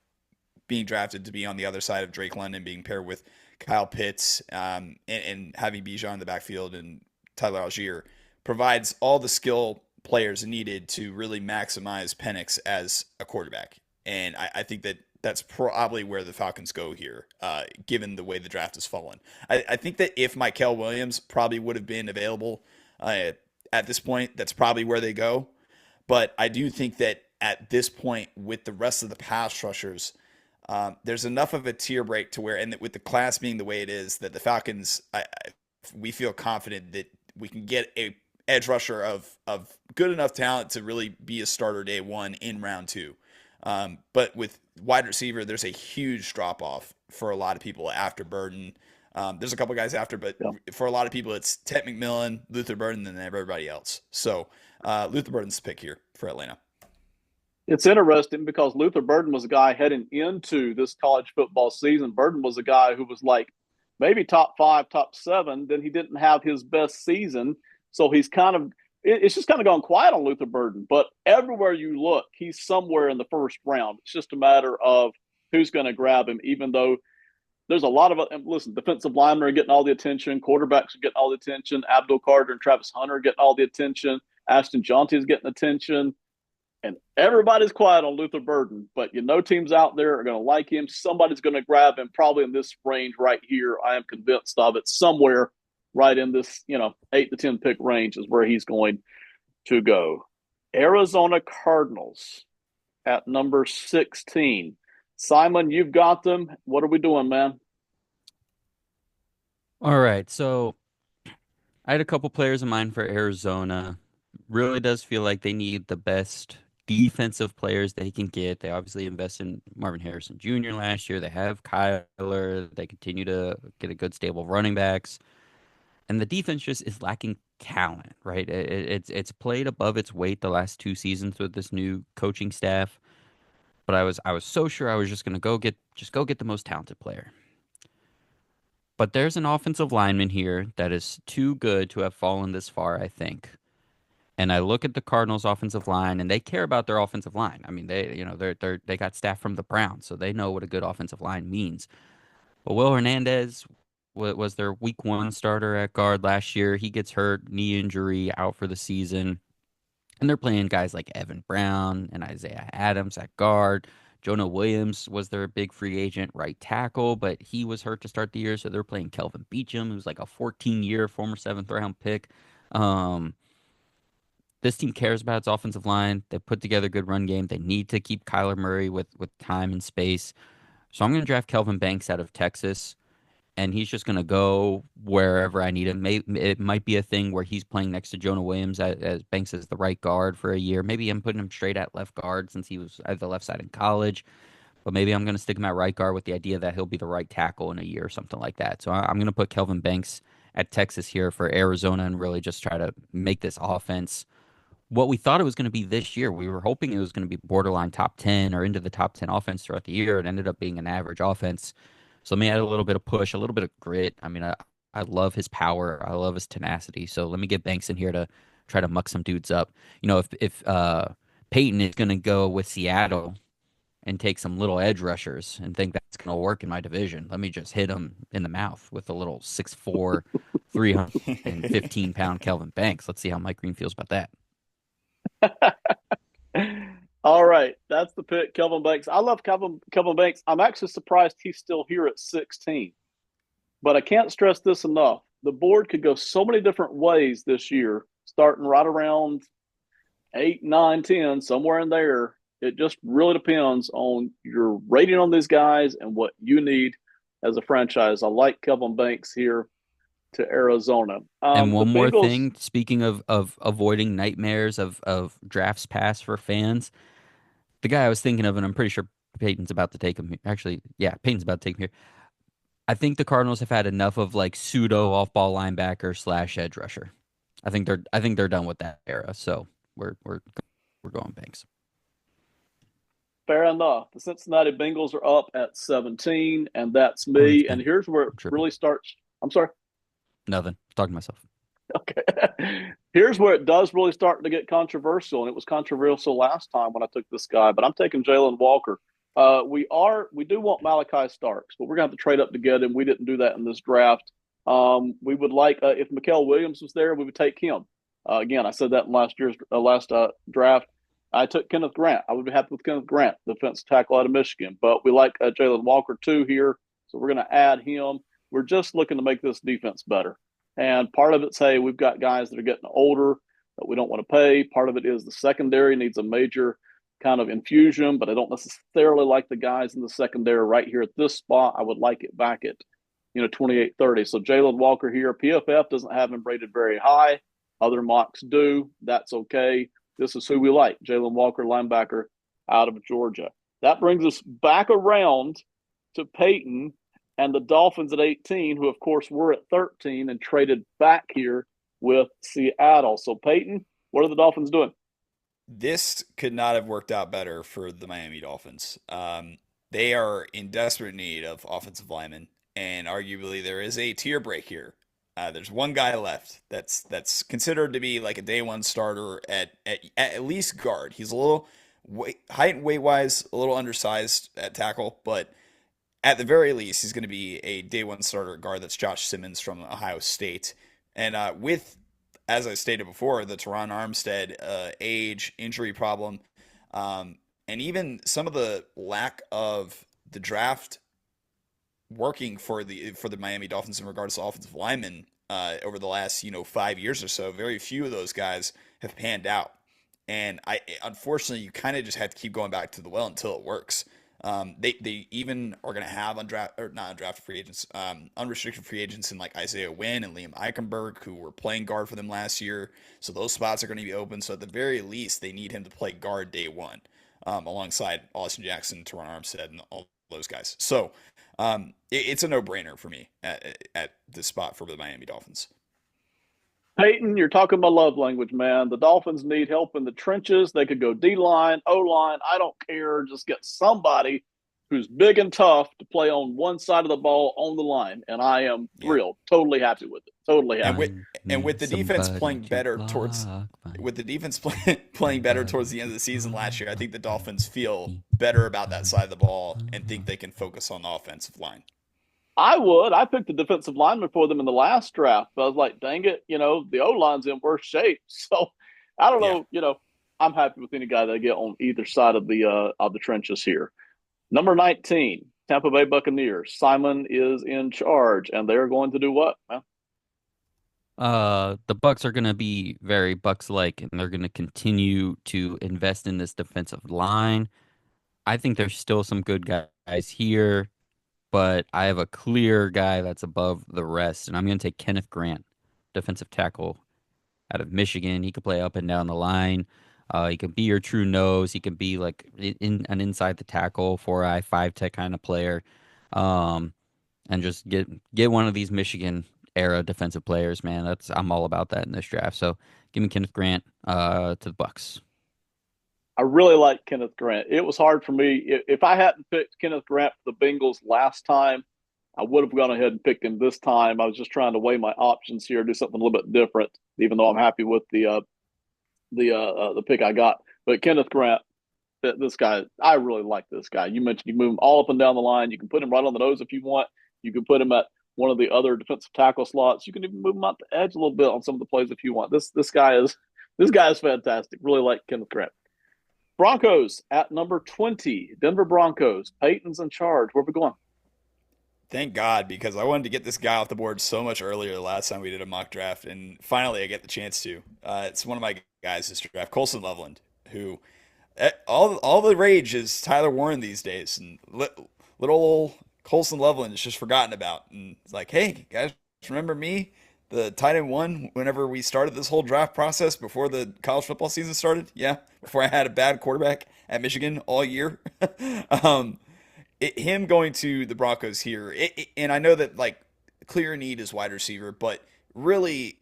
being drafted to be on the other side of Drake London, being paired with Kyle Pitts, and having Bijan in the backfield and Tyler Algier, provides all the skill players needed to really maximize Penix as a quarterback. And I think that that's probably where the Falcons go here, given the way the draft has fallen. I think that if Mikael Williams probably would have been available at this point, that's probably where they go. But I do think that at this point, with the rest of the pass rushers, there's enough of a tier break to where, and with the class being the way it is, that the Falcons, we feel confident that we can get a edge rusher of good enough talent to really be a starter day one in round two. But with wide receiver, there's a huge drop off for a lot of people after Burden. There's a couple guys after, but for a lot of people, it's Ted McMillan, Luther Burden, and then everybody else. So Luther Burden's the pick here for Atlanta. It's interesting because Luther Burden was a guy heading into this college football season. Burden was a guy who was like maybe top 5, top 7. Then he didn't have his best season. So he's it's just kind of gone quiet on Luther Burden. But everywhere you look, he's somewhere in the first round. It's just a matter of who's going to grab him, even though there's a lot of, listen, defensive linemen are getting all the attention. Quarterbacks are getting all the attention. Abdul Carter and Travis Hunter are getting all the attention. Ashton Jonty is getting attention. And everybody's quiet on Luther Burden. But teams out there are going to like him. Somebody's going to grab him probably in this range right here. I am convinced of it. Somewhere right in this, 8 to 10 pick range is where he's going to go. Arizona Cardinals at number 16. Simon, you've got them. What are we doing, man? All right. So I had a couple players in mind for Arizona. Really does feel like they need the best defensive players they can get. They obviously invested in Marvin Harrison Jr. last year. They have Kyler. They continue to get a good stable of running backs. And the defense just is lacking talent, right? It's played above its weight the last 2 seasons with this new coaching staff. But I was so sure I was just gonna go get the most talented player. But there's an offensive lineman here that is too good to have fallen this far, I think. And I look at the Cardinals' offensive line, and they care about their offensive line. I mean, they got staff from the Browns, so they know what a good offensive line means. But Will Hernandez was their week 1 starter at guard last year. He gets hurt, knee injury, out for the season. And they're playing guys like Evan Brown and Isaiah Adams at guard, Jonah Williams was their big free agent right tackle, but he was hurt to start the year, so they're playing Kelvin Beachum, who's like a 14-year former seventh round pick. Um, this team cares about its offensive line. They put together a good run game. They need to keep Kyler Murray with time and space. So I'm going to draft Kelvin Banks out of Texas, and he's just going to go wherever I need him. It might be a thing where he's playing next to Jonah Williams as Banks is the right guard for a year. Maybe I'm putting him straight at left guard since he was at the left side in college. But maybe I'm going to stick him at right guard with the idea that he'll be the right tackle in a year or something like that. So I'm going to put Kelvin Banks at Texas here for Arizona and really just try to make this offense what we thought it was going to be this year. We were hoping it was going to be borderline top 10 or into the top 10 offense throughout the year. It ended up being an average offense. So let me add a little bit of push, a little bit of grit. I mean, I love his power. I love his tenacity. So let me get Banks in here to try to muck some dudes up. You know, if Peyton is going to go with Seattle and take some little edge rushers and think that's going to work in my division, let me just hit him in the mouth with a little 6'4", 315-pound Kelvin Banks. Let's see how Mike Green feels about that. All right, that's the pick, Kelvin Banks. I love Kelvin Banks. I'm actually surprised he's still here at 16. But I can't stress this enough. The board could go so many different ways this year, starting right around 8, 9, 10, somewhere in there. It just really depends on your rating on these guys and what you need as a franchise. I like Kelvin Banks here to Arizona. And The one more Bengals, thing, speaking of avoiding nightmares of drafts past for fans, the guy I was thinking of, and I'm pretty sure Peyton's about to take him. Actually, yeah, Peyton's about to take him here. I think the Cardinals have had enough of like pseudo off-ball linebacker / edge rusher. I think they're done with that era. So we're going Banks. fair enough. The Cincinnati Bengals are up at 17, and that's Oh, that's me. And Ben. here's where it I'm tripping. really starts. I'm sorry. Nothing. Talking to myself. Okay. Here's where it does really start to get controversial, and it was controversial last time when I took this guy, but I'm taking Jalen Walker. We do want Malachi Starks, but we're going to have to trade up to get him. We didn't do that in this draft. We would like if Mikael Williams was there, we would take him. Again, I said that in last year's last draft. I took Kenneth Grant. I would be happy with Kenneth Grant, the defensive tackle out of Michigan. But we like Jalen Walker too here, so we're going to add him. We're just looking to make this defense better. And part of it's, hey, we've got guys that are getting older that we don't want to pay. Part of it is the secondary needs a major kind of infusion, but I don't necessarily like the guys in the secondary right here at this spot. I would like it back at, 28-30. So Jalen Walker here. PFF doesn't have him rated very high. Other mocks do. That's okay. This is who we like. Jalen Walker, linebacker out of Georgia. That brings us back around to Peyton and the Dolphins at 18, who, of course, were at 13 and traded back here with Seattle. So, Peyton, what are the Dolphins doing? This could not have worked out better for the Miami Dolphins. They are in desperate need of offensive linemen, and arguably there is a tier break here. There's one guy left that's considered to be like a day one starter at least guard. He's a little height and weight wise a little undersized at tackle, but at the very least he's going to be a day one starter at guard. That's Josh Simmons from Ohio State, and with, as I stated before, the Teron Armstead age, injury problem, and even some of the lack of the draft working for the Miami Dolphins in regards to offensive linemen over the last 5 years or so. Very few of those guys have panned out, and unfortunately you kind of just have to keep going back to the well until it works. They even are going to have not undrafted free agents, unrestricted free agents in like Isaiah Wynn and Liam Eichenberg, who were playing guard for them last year. So those spots are going to be open. So at the very least, they need him to play guard day one, alongside Austin Jackson, Teron Armstead, and all those guys. So it's a no-brainer for me at this spot for the Miami Dolphins. Peyton, you're talking my love language, man. The Dolphins need help in the trenches. They could go D-line, O-line. I don't care. Just get somebody who's big and tough to play on one side of the ball on the line. And I am thrilled. Yeah. Totally happy with it. Totally happy. And with the defense playing better towards playing better towards the end of the season last year, I think the Dolphins feel better about that side of the ball and think they can focus on the offensive line. I would. I picked the defensive lineman for them in the last draft, but I was like, dang it, the O-line's in worse shape. So I don't know, I'm happy with any guy that I get on either side of the trenches here. Number 19, Tampa Bay Buccaneers. Simon is in charge, and they're going to do what? Well, The Bucks are going to be very Bucks-like, and they're going to continue to invest in this defensive line. I think there's still some good guys here, but I have a clear guy that's above the rest, and I'm going to take Kenneth Grant, defensive tackle out of Michigan. He could play up and down the line. He could be your true nose. He could be like an inside the tackle, 4-eye, 5 tech kind of player. Um, and just get one of these Michigan era defensive players, man. I'm all about that in this draft. So give me Kenneth Grant to the Bucks. I really like Kenneth Grant. It was hard for me. If I hadn't picked Kenneth Grant for the Bengals last time, I would have gone ahead and picked him this time. I was just trying to weigh my options here, do something a little bit different, even though I'm happy with the pick I got. But Kenneth Grant, this guy, I really like this guy. You mentioned you move him all up and down the line. You can put him right on the nose if you want. You can put him at one of the other defensive tackle slots. You can even move him out the edge a little bit on some of the plays if you want. This guy is fantastic. Really like Kenneth Grant. Broncos at number 20. Denver Broncos. Peyton's in charge. Where are we going? Thank God, because I wanted to get this guy off the board so much earlier the last time we did a mock draft, and finally I get the chance to. It's one of my guys this draft, Colson Loveland, who all the rage is Tyler Warren these days, and little old Colson Loveland is just forgotten about. And it's like, hey guys, remember me, the tight end one, whenever we started this whole draft process before the college football season started? Yeah, before I had a bad quarterback at Michigan all year. um, him going to the Broncos here, and I know that like clear need is wide receiver, but really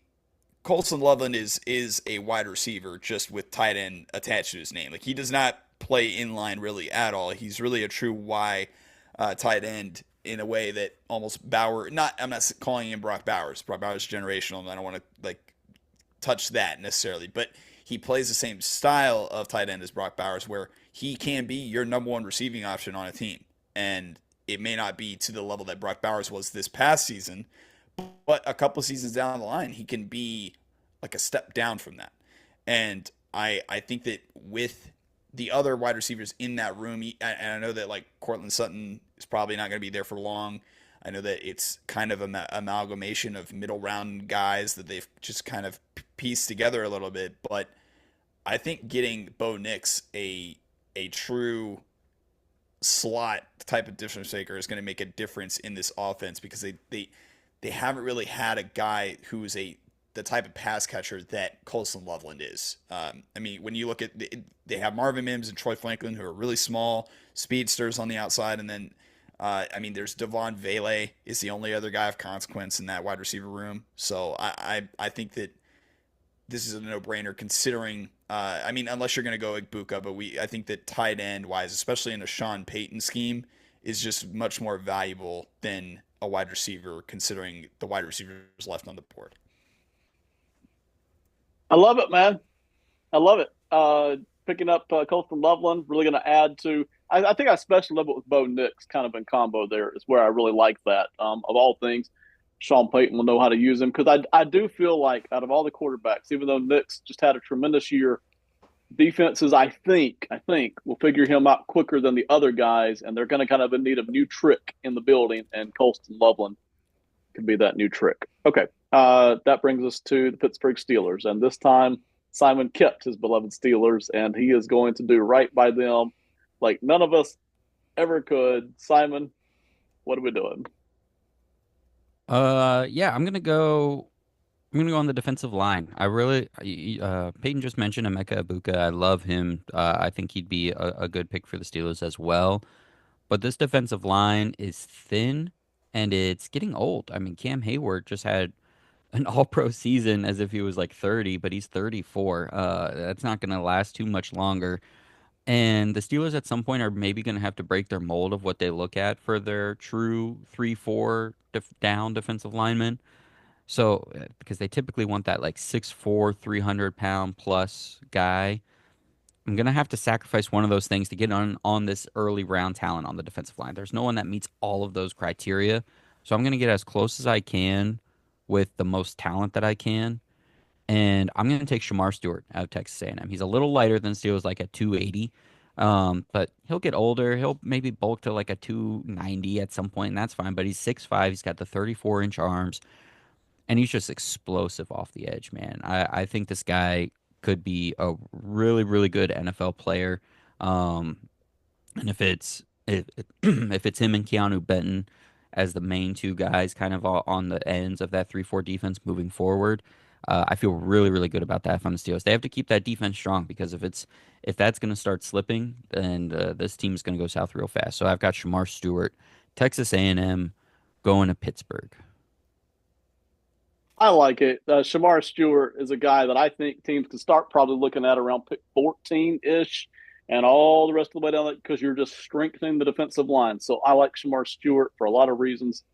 Colson Loveland is a wide receiver just with tight end attached to his name. Like he does not play in line really at all. He's really a true Y tight end in a way that almost Bauer. Not I'm not calling him Brock Bowers. Brock Bowers is generational, and I don't want to like touch that necessarily, but he plays the same style of tight end as Brock Bowers, where he can be your number one receiving option on a team. And it may not be to the level that Brock Bowers was this past season, but a couple of seasons down the line, he can be like a step down from that. And I think that with the other wide receivers in that room, and I know that like Cortland Sutton is probably not going to be there for long. I know that it's kind of an amalgamation of middle round guys that they've just kind of pieced together a little bit. But I think getting Bo Nix a true slot type of difference maker is going to make a difference in this offense because they haven't really had a guy who is the type of pass catcher that Colson Loveland is. I mean, when you look at they have Marvin Mims and Troy Franklin who are really small speedsters on the outside, and then I mean, there's Devon Vele is the only other guy of consequence in that wide receiver room. So I think that this is a no-brainer considering. I mean, unless you're going to go Igbuka, but I think that tight end wise, especially in a Sean Payton scheme, is just much more valuable than a wide receiver, considering the wide receivers left on the board. I love it, man. I love it. Picking up Colton Loveland, really going to add to. I think I especially love it with Bo Nix, kind of in combo there is where I really like that. Of all things, Sean Payton will know how to use him because I do feel like out of all the quarterbacks, even though Nix just had a tremendous year, defenses I think will figure him out quicker than the other guys, and they're going to kind of in need of new trick in the building, and Colston Loveland could be that new trick. Okay, that brings us to the Pittsburgh Steelers, and this time Simon kept his beloved Steelers, and he is going to do right by them like none of us ever could. Simon, what are we doing? Yeah, I'm gonna go on the defensive line. Peyton just mentioned Emeka Ibuka. I love him. I think he'd be a good pick for the Steelers as well. But this defensive line is thin and it's getting old. I mean, Cam Hayward just had an all-pro season as if he was like 30, but he's 34. That's not gonna last too much longer. And the Steelers at some point are maybe going to have to break their mold of what they look at for their true 3-4 down defensive linemen. So, because they typically want that like 6'4", 300-pound plus guy. I'm going to have to sacrifice one of those things to get on this early round talent on the defensive line. There's no one that meets all of those criteria. So I'm going to get as close as I can with the most talent that I can. And I'm going to take Shamar Stewart out of Texas A&M. He's a little lighter than Steelers, like at 280. But he'll get older. He'll maybe bulk to like a 290 at some point, and that's fine. But he's 6'5". He's got the 34-inch arms, and he's just explosive off the edge, man. I think this guy could be a really, really good NFL player. Um, and if it's him and Keanu Benton as the main two guys, kind of on the ends of that 3-4 defense moving forward, I feel really, really good about that. If I'm the Steelers, they have to keep that defense strong because if that's going to start slipping, then this team is going to go south real fast. So I've got Shamar Stewart, Texas A&M, going to Pittsburgh. I like it. Shamar Stewart is a guy that I think teams can start probably looking at around pick 14 ish and all the rest of the way down because you're just strengthening the defensive line. So I like Shamar Stewart for a lot of reasons.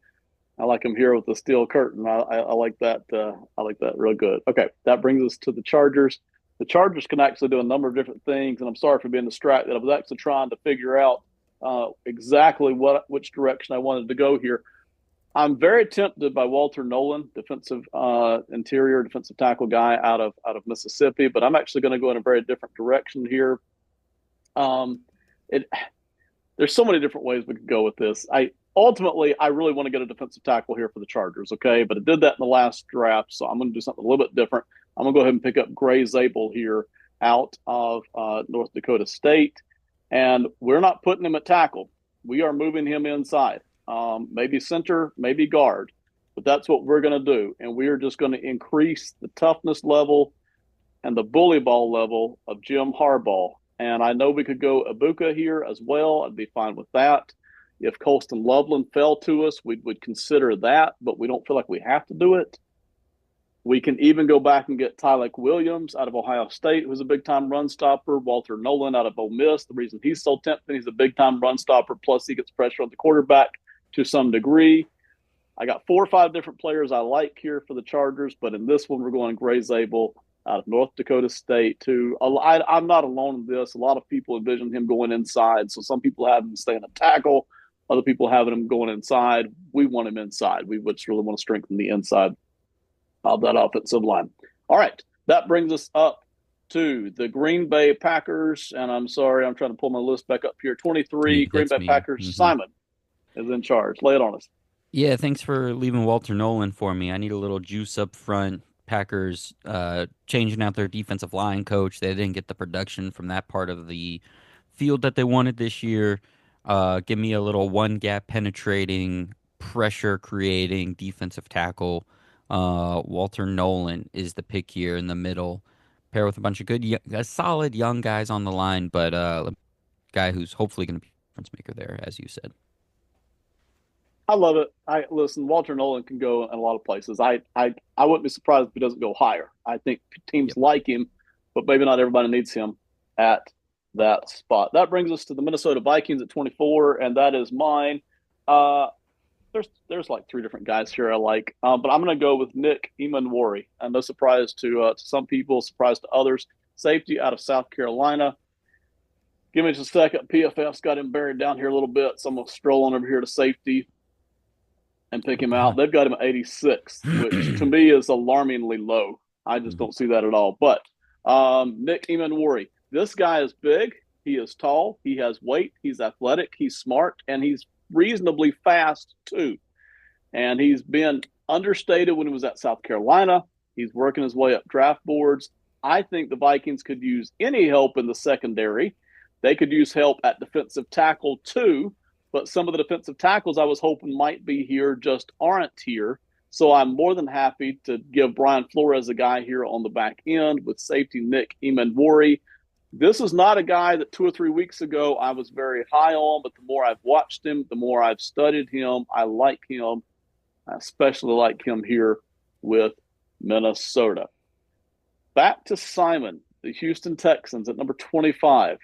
I like him here with the steel curtain. I like that. I like that real good. Okay, that brings us to the Chargers. The Chargers can actually do a number of different things, and I'm sorry for being distracted. I was actually trying to figure out exactly which direction I wanted to go here. I'm very tempted by Walter Nolan, defensive interior defensive tackle guy out of Mississippi, but I'm actually going to go in a very different direction here. Um, it there's so many different ways we could go with this. I really want to get a defensive tackle here for the Chargers, okay? But I did that in the last draft, so I'm going to do something a little bit different. I'm going to go ahead and pick up Gray Zabel here out of North Dakota State, and we're not putting him at tackle. We are moving him inside, maybe center, maybe guard, but that's what we're going to do, and we are just going to increase the toughness level and the bully ball level of Jim Harbaugh. And I know we could go Ibuka here as well. I'd be fine with that. If Colston Loveland fell to us, we would consider that, but we don't feel like we have to do it. We can even go back and get Tyleik Williams out of Ohio State, who's a big time run stopper. Walter Nolan out of Ole Miss. The reason he's so tempting, he's a big time run stopper. Plus, he gets pressure on the quarterback to some degree. I got 4 or 5 different players I like here for the Chargers, but in this one, we're going Gray Zabel out of North Dakota State. I'm not alone in this. A lot of people envision him going inside. So some people have him staying a tackle. Other people having him going inside. We want him inside. We just really want to strengthen the inside of that offensive line. All right, that brings us up to the Green Bay Packers. And I'm sorry, I'm trying to pull my list back up here. 23 Green That's Bay me. Packers. Simon is in charge. Lay it on us. Yeah, thanks for leaving Walter Nolan for me. I need a little juice up front. Packers changing out their defensive line coach. They didn't get the production from that part of the field that they wanted this year. Give me a little one gap penetrating, pressure creating defensive tackle. Walter Nolan is the pick here in the middle. Pair with a bunch of solid young guys on the line, but a guy who's hopefully going to be a difference maker there, as you said. I love it. I listen. Walter Nolan can go in a lot of places. I wouldn't be surprised if he doesn't go higher. I think teams Yep. like him, but maybe not everybody needs him at that spot. That brings us to the Minnesota Vikings at 24, and that is mine. Uh, there's like 3 different guys here I like, but I'm going to go with Nick Emanwari. And no surprise to some people, surprise to others. Safety out of South Carolina. Give me just a second. PFF's got him buried down here a little bit, so I'm going to stroll on over here to safety and pick him out. They've got him at 86, which to me is alarmingly low. I just don't see that at all. But Nick Emanwari, this guy is big. He is tall. He has weight. He's athletic. He's smart, and he's reasonably fast too. And he's been understated when he was at South Carolina. He's working his way up draft boards. I think the Vikings could use any help in the secondary. They could use help at defensive tackle too, but some of the defensive tackles I was hoping might be here just aren't here. So I'm more than happy to give Brian Flores a guy here on the back end with safety Nick Emanwari. This is not a guy that 2 or 3 weeks ago I was very high on, but the more I've watched him, the more I've studied him. I like him. I especially like him here with Minnesota. Back to Simon, the Houston Texans at number 25.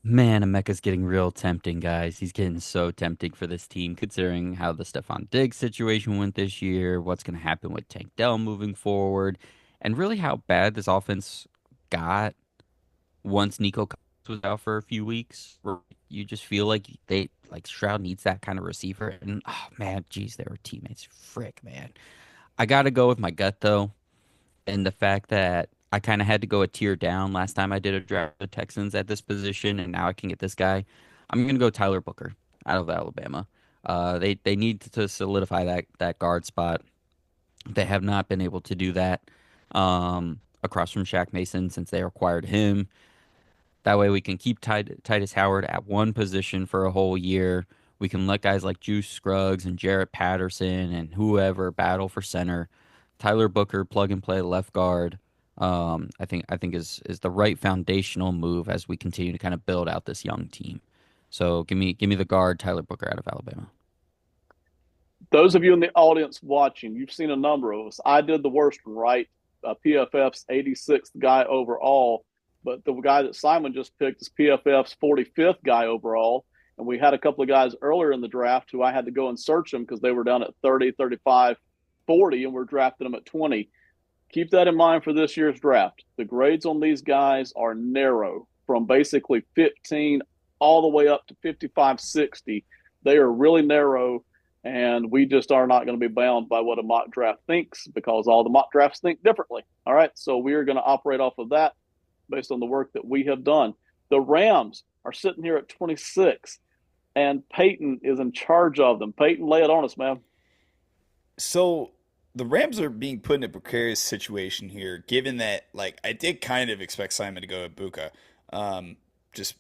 Man, Emeka's getting real tempting, guys. He's getting so tempting for this team, considering how the Stephon Diggs situation went this year, what's going to happen with Tank Dell moving forward, and really how bad this offense got once Nico Collins was out for a few weeks. Where you just feel like Stroud needs that kind of receiver. And oh man, geez, they were teammates. Frick, man. I got to go with my gut though, and the fact that I kind of had to go a tier down last time I did a draft of the Texans at this position, and now I can get this guy. I'm gonna go Tyler Booker out of Alabama. They need to solidify that guard spot. They have not been able to do that across from Shaq Mason since they acquired him. That way we can keep Titus Howard at one position for a whole year. We can let guys like Juice Scruggs and Jarrett Patterson and whoever battle for center. Tyler Booker plug and play left guard. I think is the right foundational move as we continue to kind of build out this young team. So give me the guard Tyler Booker out of Alabama. Those of you in the audience watching, you've seen a number of us. I did the worst one, right? PFF's 86th guy overall, but the guy that Simon just picked is PFF's 45th guy overall. And we had a couple of guys earlier in the draft who I had to go and search them because they were down at 30, 35, 40, and we're drafting them at 20. Keep that in mind for this year's draft. The grades on these guys are narrow from basically 15 all the way up to 55, 60. They are really narrow, and we just are not going to be bound by what a mock draft thinks because all the mock drafts think differently. All right, so we are going to operate off of that based on the work that we have done. The Rams are sitting here at 26, and Peyton is in charge of them. Peyton, lay it on us, man. So the Rams are being put in a precarious situation here, given that like I did kind of expect Simon to go Ibuka, just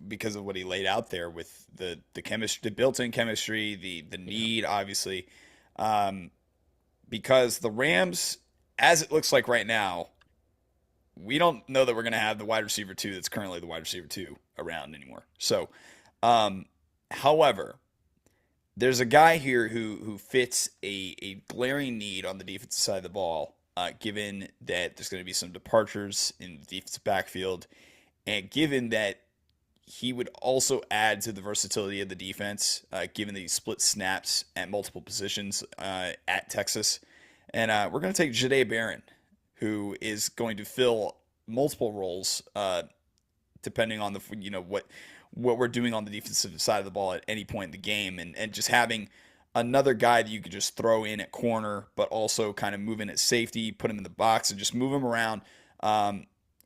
because of what he laid out there with the chemistry, the built-in chemistry, the need, obviously, because the Rams, as it looks like right now, we don't know that we're going to have the wide receiver two that's currently the wide receiver two around anymore. So, however, there's a guy here who fits a glaring need on the defensive side of the ball, given that there's going to be some departures in the defensive backfield, and given that he would also add to the versatility of the defense, given that he split snaps at multiple positions at Texas. And we're going to take Jahdae Barron, who is going to fill multiple roles, depending on what we're doing on the defensive side of the ball at any point in the game, and just having another guy that you could just throw in at corner, but also kind of move in at safety, put him in the box, and just move him around.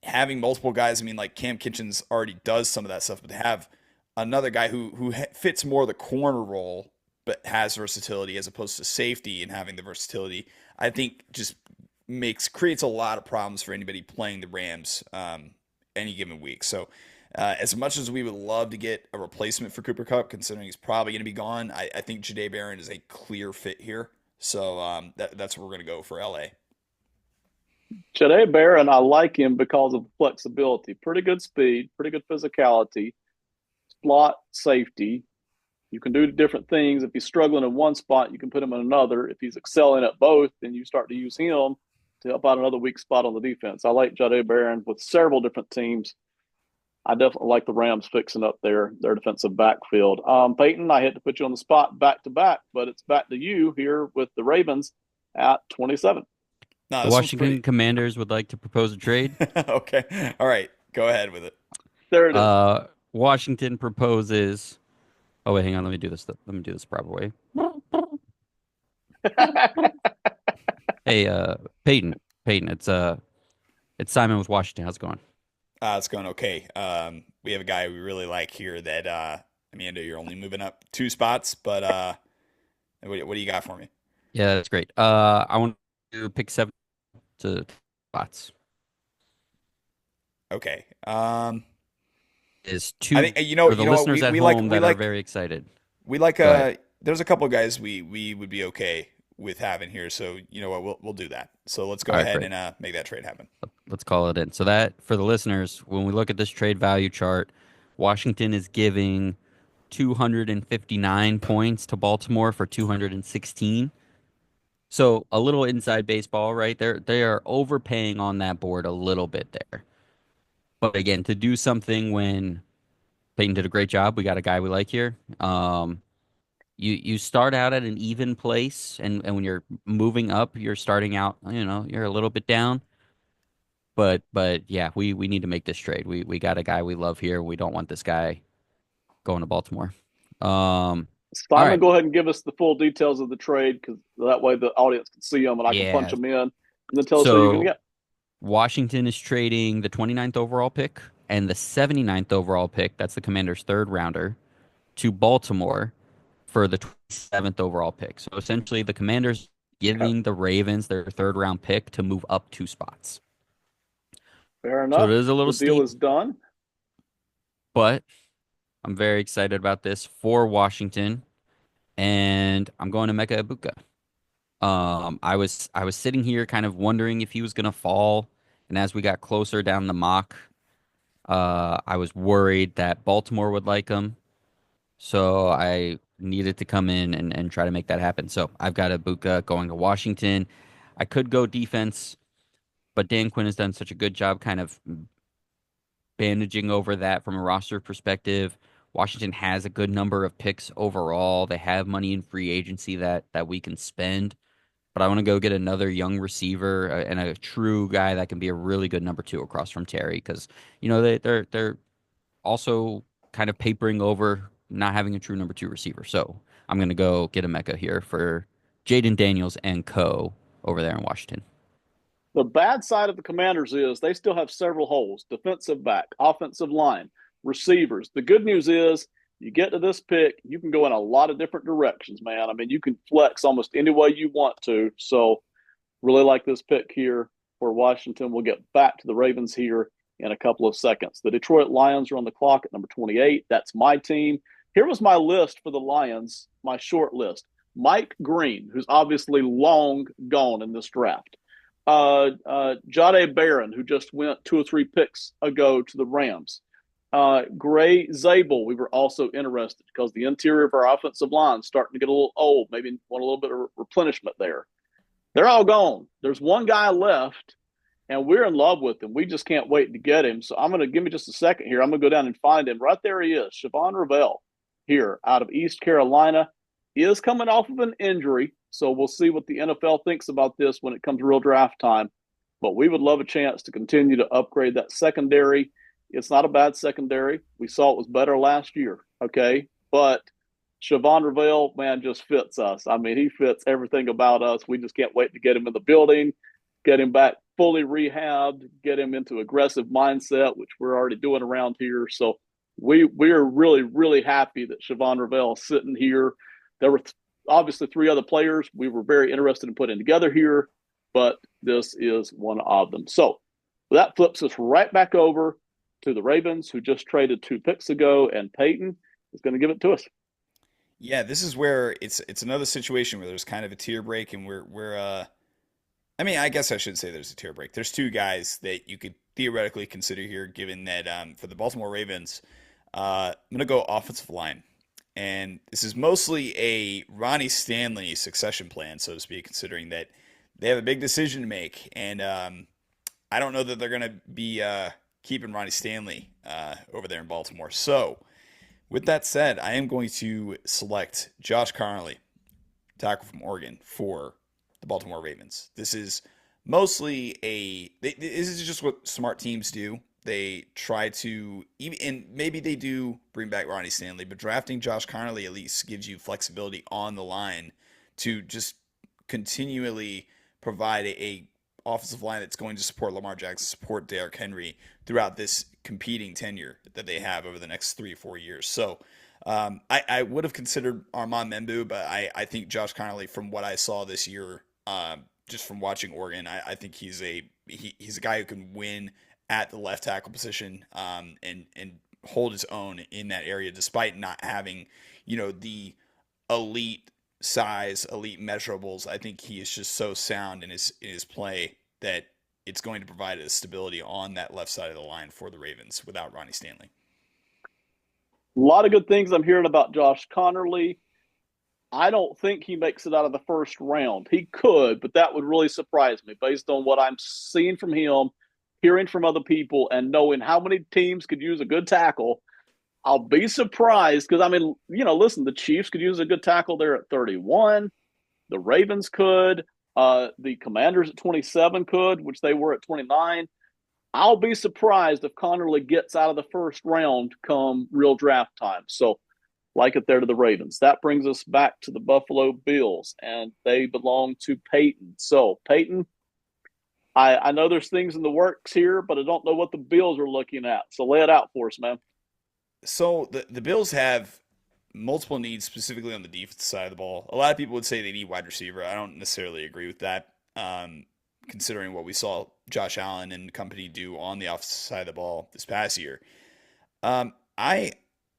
Having multiple guys, I mean, like Cam Kitchens already does some of that stuff, but to have another guy who fits more the corner role, but has versatility as opposed to safety and having the versatility, I think just creates a lot of problems for anybody playing the Rams any given week. So as much as we would love to get a replacement for Cooper Kupp, considering he's probably going to be gone, I think Jahdae Barron is a clear fit here. So that's where we're going to go for LA. Jahdae Barron, I like him because of flexibility. Pretty good speed, pretty good physicality, slot safety. You can do different things. If he's struggling in one spot, you can put him in another. If he's excelling at both, then you start to use him to help out another weak spot on the defense. I like Jahdae Barron with several different teams. I definitely like the Rams fixing up their defensive backfield. Peyton, I had to put you on the spot back to back, but it's back to you here with the Ravens at 27. No, The Washington Commanders would like to propose a trade. Okay. All right. Go ahead with it. There it is. Washington proposes. Oh wait, hang on. Let me do this. Let me do this the proper way. Hey, Peyton. It's Simon with Washington. How's it going? It's going okay. We have a guy we really like here that Amanda, you're only moving up 2 spots, but what do you got for me? Yeah, that's great. I want to pick 7 to spots. Okay. Is 2 I think for the listeners at home that are very excited. We like there's a couple of guys we would be okay with having here, so you know what, we'll do that. So let's go ahead and make that trade happen. Let's call it in. So that for the listeners, when we look at this trade value chart, Washington is giving 259 points to Baltimore for 216. So a little inside baseball, right? They are overpaying on that board a little bit there. But again, to do something when Peyton did a great job, we got a guy we like here. You start out at an even place, and when you're moving up, you're starting out, you're a little bit down. But yeah, we need to make this trade. We got a guy we love here. We don't want this guy going to Baltimore. Simon, right. Go ahead and give us the full details of the trade, because that way the audience can see them and I can punch them in, and then tell us who you're going to get. Washington is trading the 29th overall pick and the 79th overall pick, that's the Commanders' third rounder, to Baltimore for the 27th overall pick. So essentially, the Commanders Okay, giving the Ravens their third round pick to move up 2 spots. fair So it enough. is a little The deal steep, is done. but I'm very excited about this for Washington, and I'm going to Mecca Ibuka. I was sitting here kind of wondering if he was gonna fall, and as we got closer down the mock, I was worried that Baltimore would like him, so I needed to come in and try to make that happen. So I've got Ibuka going to Washington. I could go defense, but Dan Quinn has done such a good job kind of bandaging over that from a roster perspective. Washington has a good number of picks overall. They have money in free agency that we can spend. But I want to go get another young receiver and a true guy that can be a really good number two across from Terry because they're also kind of papering over not having a true number two receiver. So I'm going to go get a Mecca here for Jaden Daniels and co over there in Washington. The bad side of the Commanders is they still have several holes: defensive back, offensive line, receivers. The good news is you get to this pick, you can go in a lot of different directions, man. I mean, you can flex almost any way you want to. So, really like this pick here for Washington. We'll get back to the Ravens here in a couple of seconds. The Detroit Lions are on the clock at number 28. That's my team. Here was my list for the Lions, my short list. Mike Green, who's obviously long gone in this draft. Jade Barron, who just went 2 or 3 picks ago to the Rams. Gray Zabel, we were also interested because the interior of our offensive line is starting to get a little old. Maybe want a little bit of replenishment there. They're all gone. There's one guy left, and we're in love with him. We just can't wait to get him. So I'm going to give me just a second here. I'm going to go down and find him. Right there he is, Siobhan Ravel here out of East Carolina. He is coming off of an injury, so we'll see what the NFL thinks about this when it comes real draft time. But we would love a chance to continue to upgrade that secondary. It's not a bad secondary. We saw it was better last year, okay? But Siobhan Ravel, man, just fits us. I mean, he fits everything about us. We just can't wait to get him in the building, get him back fully rehabbed, get him into aggressive mindset, which we're already doing around here. So we are really, really happy that Siobhan Ravel is sitting here. There were obviously 3 other players we were very interested in putting together here, but this is one of them. So that flips us right back over to the Ravens, who just traded 2 picks ago, and Peyton is going to give it to us. Yeah, this is where it's another situation where there's kind of a tier break, and we're I mean, I guess I should say there's a tier break. There's 2 guys that you could theoretically consider here, given that for the Baltimore Ravens, I'm gonna go offensive line, and this is mostly a Ronnie Stanley succession plan, so to speak, considering that they have a big decision to make, and I don't know that they're gonna be keeping Ronnie Stanley over there in Baltimore. So, with that said, I am going to select Josh Carnley, tackle from Oregon, for the Baltimore Ravens. This is mostly this is just what smart teams do. They try to, even, and maybe they do bring back Ronnie Stanley, but drafting Josh Carnley at least gives you flexibility on the line to just continually provide a offensive line that's going to support Lamar Jackson, support Derrick Henry throughout this competing tenure that they have over the next 3 or 4 years. So I would have considered Armand Membu, but I think Josh Connolly, from what I saw this year, just from watching Oregon, I think he's a guy who can win at the left tackle position and hold his own in that area, despite not having the elite size, elite measurables. I think he is just so sound in his play that it's going to provide a stability on that left side of the line for the Ravens without Ronnie Stanley. A lot of good things I'm hearing about Josh Connerly. I don't think he makes it out of the first round. He could, but that would really surprise me based on what I'm seeing from him, hearing from other people, and knowing how many teams could use a good tackle. I'll be surprised because, I mean, listen, the Chiefs could use a good tackle there at 31. The Ravens could. The Commanders at 27 could, which they were at 29. I'll be surprised if Connerly gets out of the first round come real draft time. So, like it there to the Ravens. That brings us back to the Buffalo Bills, and they belong to Peyton. So, Peyton, I know there's things in the works here, but I don't know what the Bills are looking at. So lay it out for us, man. So the Bills have multiple needs, specifically on the defensive side of the ball. A lot of people would say they need wide receiver. I don't necessarily agree with that, considering what we saw Josh Allen and company do on the offensive side of the ball this past year. Um, I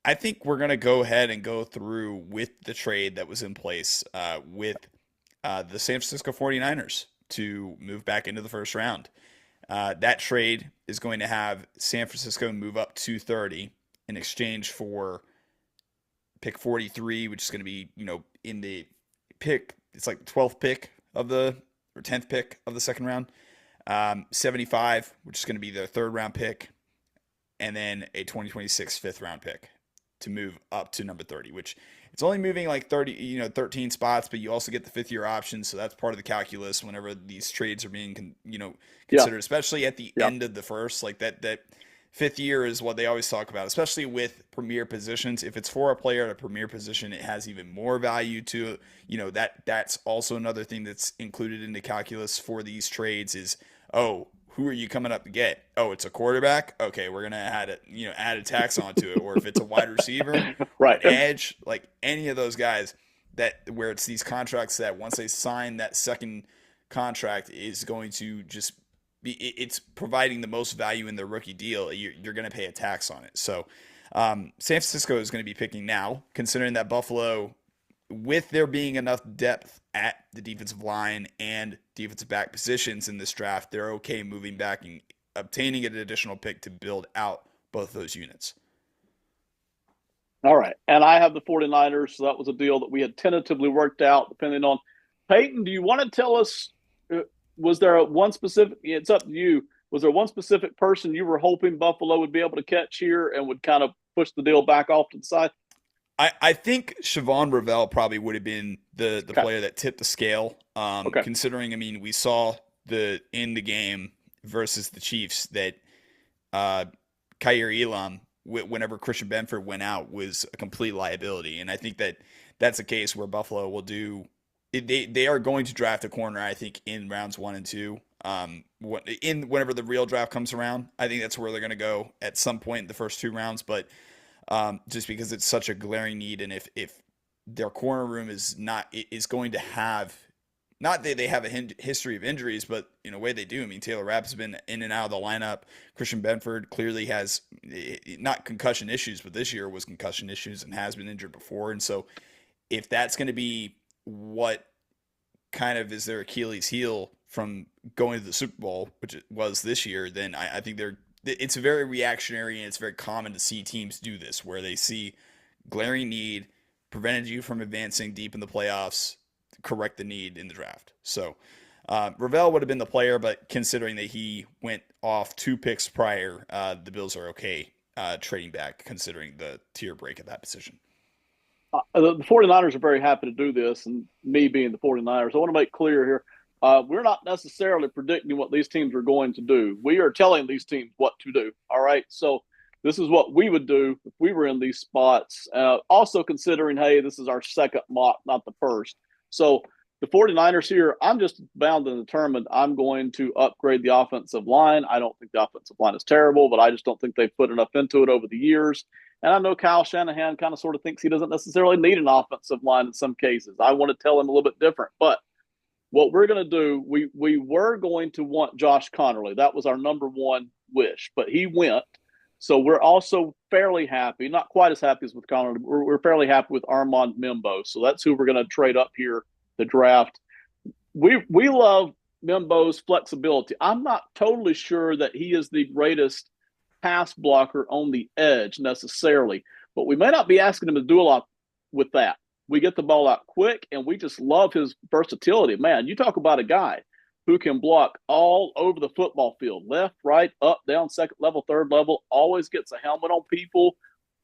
I think we're gonna go ahead and go through with the trade that was in place with the San Francisco 49ers to move back into the first round. That trade is going to have San Francisco move up 230 in exchange for pick 43, which is going to be, in the pick, it's like the 12th pick of the, or 10th pick of the second round. 75, which is going to be the third round pick, and then a 2026 fifth round pick to move up to number 30, which it's only moving like 30, 13 spots, but you also get the fifth year option. So that's part of the calculus whenever these trades are being, Yeah. considered, especially at the Yeah. end of the first. Like that fifth year is what they always talk about, especially with premier positions. If it's for a player at a premier position, it has even more value to, that's also another thing that's included in the calculus for these trades is, oh, who are you coming up to get? Oh, it's a quarterback. Okay, we're gonna add a tax onto it. Or if it's a wide receiver or Right. an edge, like any of those guys that where it's these contracts that once they sign that second contract is going to just be it's providing the most value in their rookie deal. You're going to pay a tax on it. So San Francisco is going to be picking now, considering that Buffalo, with there being enough depth at the defensive line and defensive back positions in this draft, they're okay moving back and obtaining an additional pick to build out both those units. All right. And I have the 49ers. So that was a deal that we had tentatively worked out depending on. Peyton, do you want to tell us, was there one specific, it's up to you, was there one specific person you were hoping Buffalo would be able to catch here and would kind of push the deal back off to the side? I think Siobhan Ravel probably would have been the Okay. player that tipped the scale. Okay. Considering, I mean, we saw in the game versus the Chiefs that Kyer Elam, whenever Christian Benford went out, was a complete liability, and I think that that's a case where Buffalo will do. They are going to draft a corner, I think, in rounds 1 and 2. Whenever the real draft comes around, I think that's where they're going to go at some point in the first 2 rounds, but. Just because it's such a glaring need, and if their corner room is going to have, not that they have a history of injuries, but in a way they do. I mean, Taylor Rapp's been in and out of the lineup. Christian Benford clearly has not concussion issues, but this year was concussion issues and has been injured before. And so, if that's going to be what kind of is their Achilles heel from going to the Super Bowl, which it was this year, then I think it's very reactionary, and it's very common to see teams do this where they see glaring need, prevented you from advancing deep in the playoffs, correct the need in the draft. So Ravel would have been the player, but considering that he went off 2 picks prior, the Bills are okay trading back considering the tier break at that position. The 49ers are very happy to do this, and me being the 49ers, I want to make clear here, we're not necessarily predicting what these teams are going to do. We are telling these teams what to do, all right? So this is what we would do if we were in these spots. Also considering, hey, this is our second mock, not the first. So the 49ers here, I'm just bound and determined I'm going to upgrade the offensive line. I don't think the offensive line is terrible, but I just don't think they've put enough into it over the years. And I know Kyle Shanahan kind of sort of thinks he doesn't necessarily need an offensive line in some cases. I want to tell him a little bit different. But what we're going to do, we were going to want Josh Connerly. That was our number one wish, but he went. So we're also fairly happy, not quite as happy as with Connerly. We're fairly happy with Armand Mimbo. So that's who we're going to trade up here to draft. We love Mimbo's flexibility. I'm not totally sure that he is the greatest pass blocker on the edge necessarily, but we may not be asking him to do a lot with that. We get the ball out quick, and we just love his versatility. Man, you talk about a guy who can block all over the football field, left, right, up, down, second level, third level, always gets a helmet on people,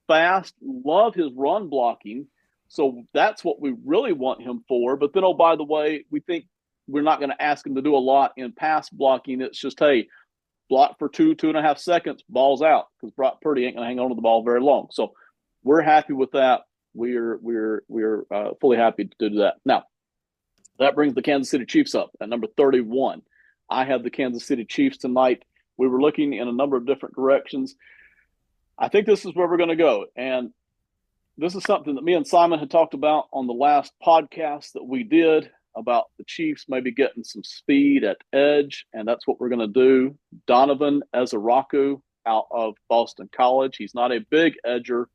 fast, love his run blocking. So that's what we really want him for. But then, oh, by the way, we think we're not going to ask him to do a lot in pass blocking. It's just, hey, block for 2.5 seconds, ball's out, because Brock Purdy ain't going to hang on to the ball very long. So we're happy with that. We're fully happy to do that. Now, that brings the Kansas City Chiefs up at number 31. I had the Kansas City Chiefs tonight. We were looking in a number of different directions. I think this is where we're going to go. And this is something that me and Simon had talked about on the last podcast that we did about the Chiefs maybe getting some speed at edge, and that's what we're going to do. Donovan Ezaraku out of Boston College. He's not a big edger,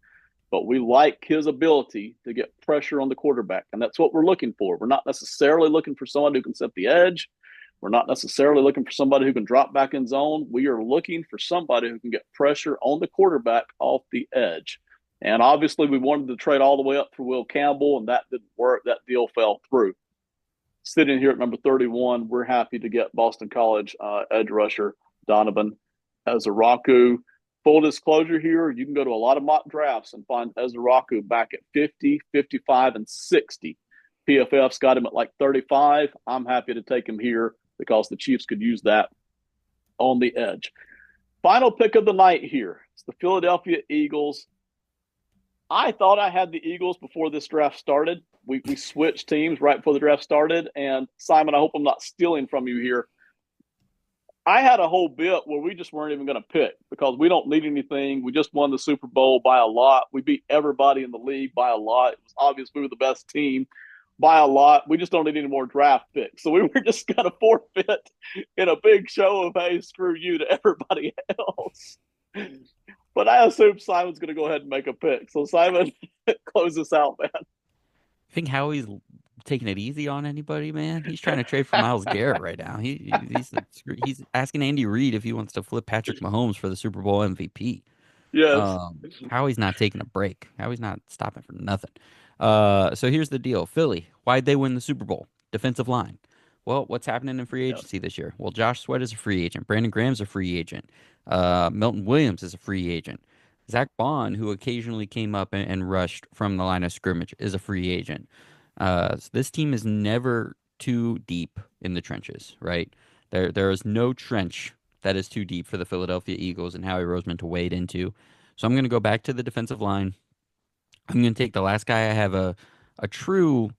but we like his ability to get pressure on the quarterback, and that's what we're looking for. We're not necessarily looking for someone who can set the edge. We're not necessarily looking for somebody who can drop back in zone. We are looking for somebody who can get pressure on the quarterback off the edge. And obviously, we wanted to trade all the way up for Will Campbell, and that didn't work. That deal fell through. Sitting here at number 31, we're happy to get Boston College edge rusher Donovan Ezaraku. Full disclosure here, you can go to a lot of mock drafts and find Ezaraku back at 50, 55, and 60. PFF's got him at like 35. I'm happy to take him here because the Chiefs could use that on the edge. Final pick of the night here. It's the Philadelphia Eagles. I thought I had the Eagles before this draft started. We switched teams right before the draft started. And Simon, I hope I'm not stealing from you here. I had a whole bit where we just weren't even going to pick because we don't need anything. We just won the Super Bowl by a lot. We beat everybody in the league by a lot. It was obvious we were the best team by a lot. We just don't need any more draft picks. So we were just going to forfeit in a big show of, hey, screw you to everybody else. But I assume Simon's going to go ahead and make a pick. So Simon, close us out, man. I think Howie's taking it easy on anybody, man. He's trying to trade for Myles Garrett right now. He's asking Andy Reid if he wants to flip Patrick Mahomes for the Super Bowl MVP. Yes. Howie's not taking a break. Howie's not stopping for nothing. So here's the deal. Philly, why'd they win the Super Bowl? Defensive line. Well, what's happening in free agency this year? Well, Josh Sweat is a free agent. Brandon Graham's a free agent. Milton Williams is a free agent. Zach Bond, who occasionally came up and rushed from the line of scrimmage, is a free agent. So this team is never too deep in the trenches, right? There is no trench that is too deep for the Philadelphia Eagles and Howie Roseman to wade into. So I'm going to go back to the defensive line. I'm going to take the last guy I have a true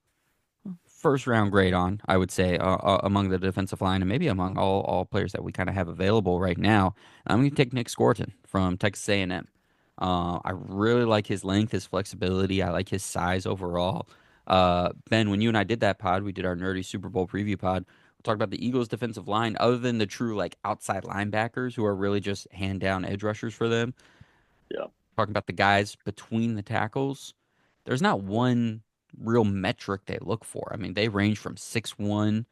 first round grade on, I would say, among the defensive line and maybe among all players that we kind of have available right now. I'm going to take Nick Scorton from Texas A&M. I really like his length, his flexibility. I like his size overall. Ben, when you and I did that pod, we did our nerdy Super Bowl preview pod. We talked about the Eagles' defensive line, other than the true like outside linebackers who are really just hand down edge rushers for them. Yeah. Talking about the guys between the tackles, there's not one real metric they look for. I mean, they range from 6'1"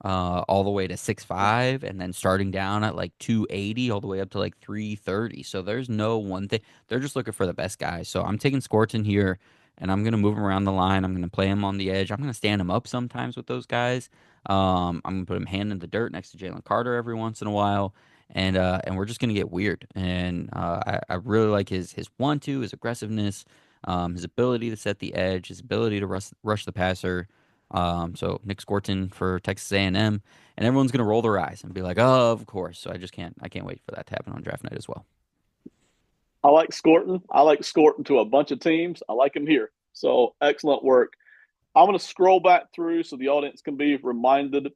all the way to 6'5", and then starting down at like 280 all the way up to like 330. So there's no one thing. They're just looking for the best guys. So I'm taking Scorton here, and I'm going to move him around the line. I'm going to play him on the edge. I'm going to stand him up sometimes with those guys. I'm going to put him hand in the dirt next to Jalen Carter every once in a while. And we're just going to get weird. And I really like his 1-2, his aggressiveness, his ability to set the edge, his ability to rush the passer. So Nick Scorton for Texas A&M, and everyone's gonna roll their eyes and be like, "Oh, of course." So I can't wait for that to happen on draft night as well. I like Scorton. I like Scorton to a bunch of teams. I like him here. So excellent work. I'm going to scroll back through so the audience can be reminded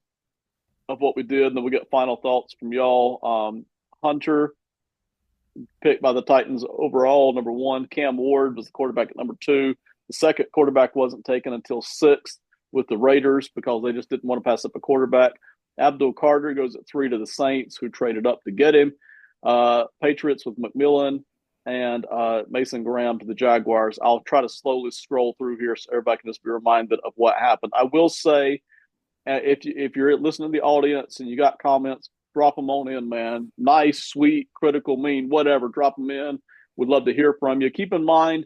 of what we did, and then we get final thoughts from y'all. Hunter, picked by the Titans overall, number 1. Cam Ward was the quarterback at number 2. The second quarterback wasn't taken until 6th with the Raiders because they just didn't want to pass up a quarterback. Abdul Carter goes at 3 to the Saints, who traded up to get him. Patriots with McMillan and Mason Graham to the Jaguars. I'll try to slowly scroll through here so everybody can just be reminded of what happened. I will say, if you're listening to the audience and you got comments, drop them on in, man. Nice, sweet, critical, mean, whatever. Drop them in. We'd love to hear from you. Keep in mind,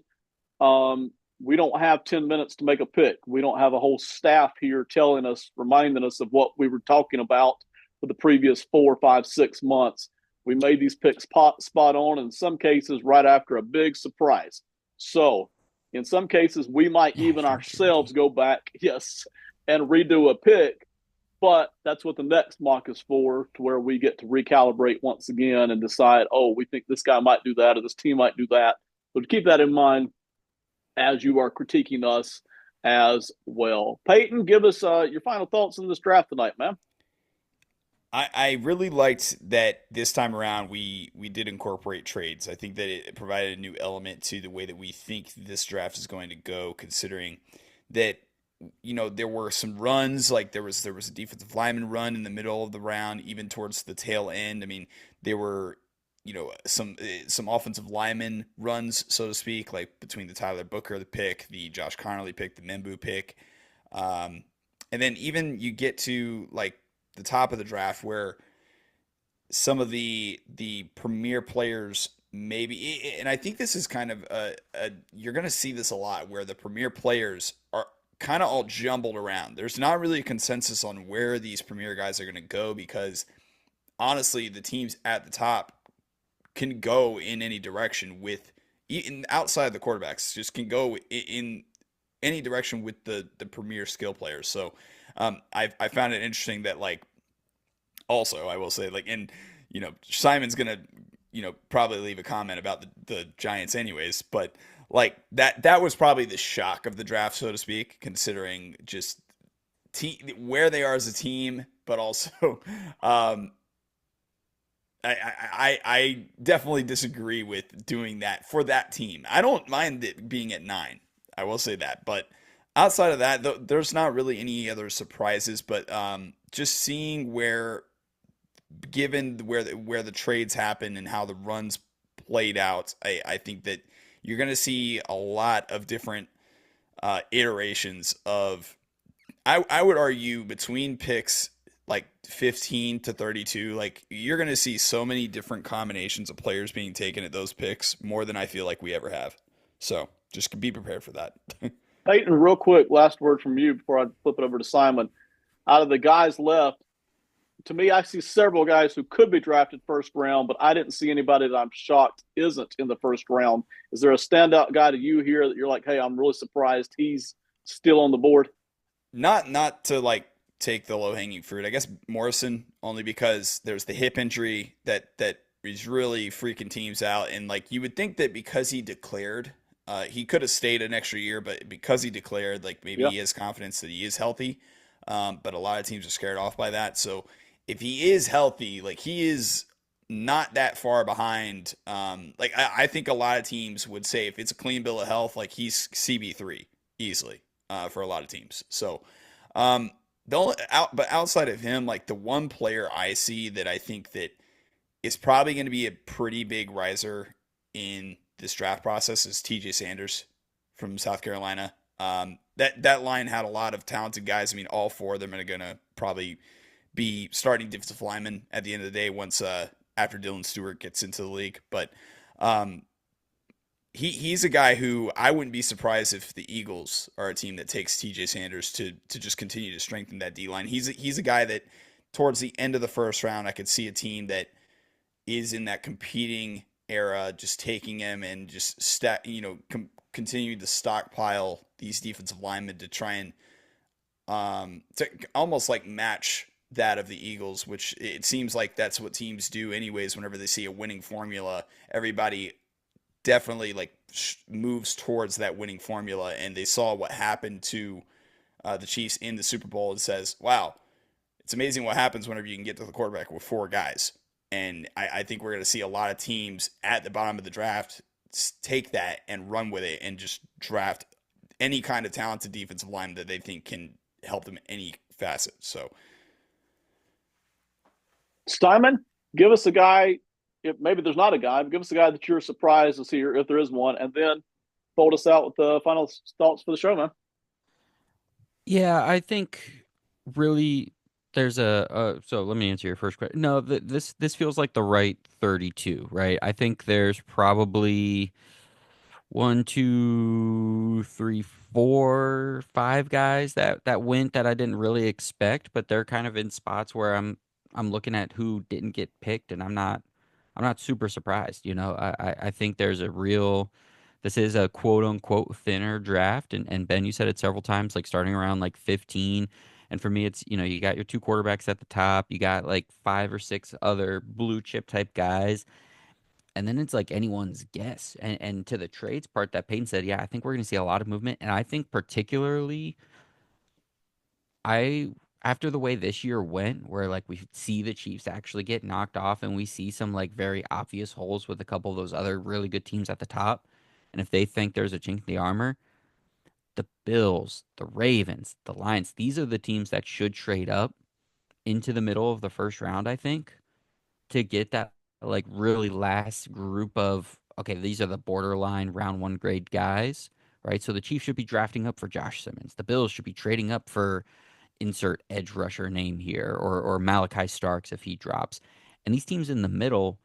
we don't have 10 minutes to make a pick. We don't have a whole staff here telling us, reminding us of what we were talking about for the previous 4, 5, 6 months. We made these picks spot on, in some cases right after a big surprise. So in some cases, we might even ourselves go back, and redo a pick. But that's what the next mock is for, to where we get to recalibrate once again and decide, we think this guy might do that or this team might do that. So to keep that in mind as you are critiquing us as well. Peyton, give us your final thoughts on this draft tonight, man. I really liked that this time around we did incorporate trades. I think that it provided a new element to the way that we think this draft is going to go, considering that there were some runs, like there was a defensive lineman run in the middle of the round, even towards the tail end. I mean, there were some offensive lineman runs, so to speak, like between the Tyler Booker the pick, the Josh Connolly pick, the Membu pick, um, and then even you get to like the top of the draft where some of the premier players maybe, and I think this is kind of you're going to see this a lot where the premier players are kind of all jumbled around. There's not really a consensus on where these premier guys are going to go because honestly, the teams at the top can go in any direction with even outside the quarterbacks, just can go in any direction with the premier skill players. So I found it interesting that like also I will say like and Simon's gonna probably leave a comment about the Giants anyways, but like that was probably the shock of the draft, so to speak, considering just where they are as a team, but also um, I definitely disagree with doing that for that team. I don't mind it being at 9. I will say that, but outside of that, there's not really any other surprises. But just seeing given where the trades happen and how the runs played out, I think that you're going to see a lot of different iterations of. I would argue between picks like 15 to 32, like you're going to see so many different combinations of players being taken at those picks more than I feel like we ever have. So just be prepared for that. Peyton, real quick, last word from you before I flip it over to Simon. Out of the guys left, to me, I see several guys who could be drafted first round, but I didn't see anybody that I'm shocked isn't in the first round. Is there a standout guy to you here that you're like, hey, I'm really surprised he's still on the board? Not to like take the low hanging fruit. I guess Morrison only because there's the hip injury that is really freaking teams out, and like you would think that because he declared, he could have stayed an extra year, but because he declared, like maybe Yeah. he has confidence that he is healthy. But a lot of teams are scared off by that. So if he is healthy, like he is not that far behind. Like I think a lot of teams would say if it's a clean bill of health, like he's CB3 easily for a lot of teams. So the only but outside of him, like the one player I see that I think that is probably going to be a pretty big riser in this draft process is TJ Sanders from South Carolina. That line had a lot of talented guys. I mean, all four of them are going to probably be starting defensive linemen at the end of the day once after Dylan Stewart gets into the league. But um, he's a guy who I wouldn't be surprised if the Eagles are a team that takes TJ Sanders to just continue to strengthen that D line. He's a guy that towards the end of the first round, I could see a team that is in that competing era just taking him and just continue to stockpile these defensive linemen to try and to almost like match that of the Eagles, which it seems like that's what teams do anyways. Whenever they see a winning formula, everybody definitely like moves towards that winning formula. And they saw what happened to the Chiefs in the Super Bowl and says, "Wow, it's amazing what happens whenever you can get to the quarterback with 4 guys." And I think we're going to see a lot of teams at the bottom of the draft take that and run with it and just draft any kind of talented defensive line that they think can help them in any facet. So Simon, give us a guy. If maybe there's not a guy, but give us a guy that you're surprised to see if there is one, and then fold us out with the final thoughts for the show, man. Yeah, I think really there's so let me answer your first question. No, this feels like the right 32, right? I think there's probably one, two, three, four, five guys that went that I didn't really expect, but they're kind of in spots where I'm looking at who didn't get picked, and I'm not super surprised. I think there's a real this is a quote unquote thinner draft, and Ben, you said it several times, like starting around like 15. And for me, it's you got your two quarterbacks at the top, you got like five or six other blue chip type guys, and then it's like anyone's guess. And to the trades part that Peyton said, yeah, I think we're going to see a lot of movement. And I think particularly, I after the way this year went, where like we see the Chiefs actually get knocked off and we see some like very obvious holes with a couple of those other really good teams at the top. And if they think there's a chink in the armor, the Bills, the Ravens, the Lions, these are the teams that should trade up into the middle of the first round, I think, to get that like really last group of okay, these are the borderline round one grade guys, right? So the Chiefs should be drafting up for Josh Simmons. The Bills should be trading up for insert edge rusher name here or Malachi Starks if he drops. And these teams in the middle,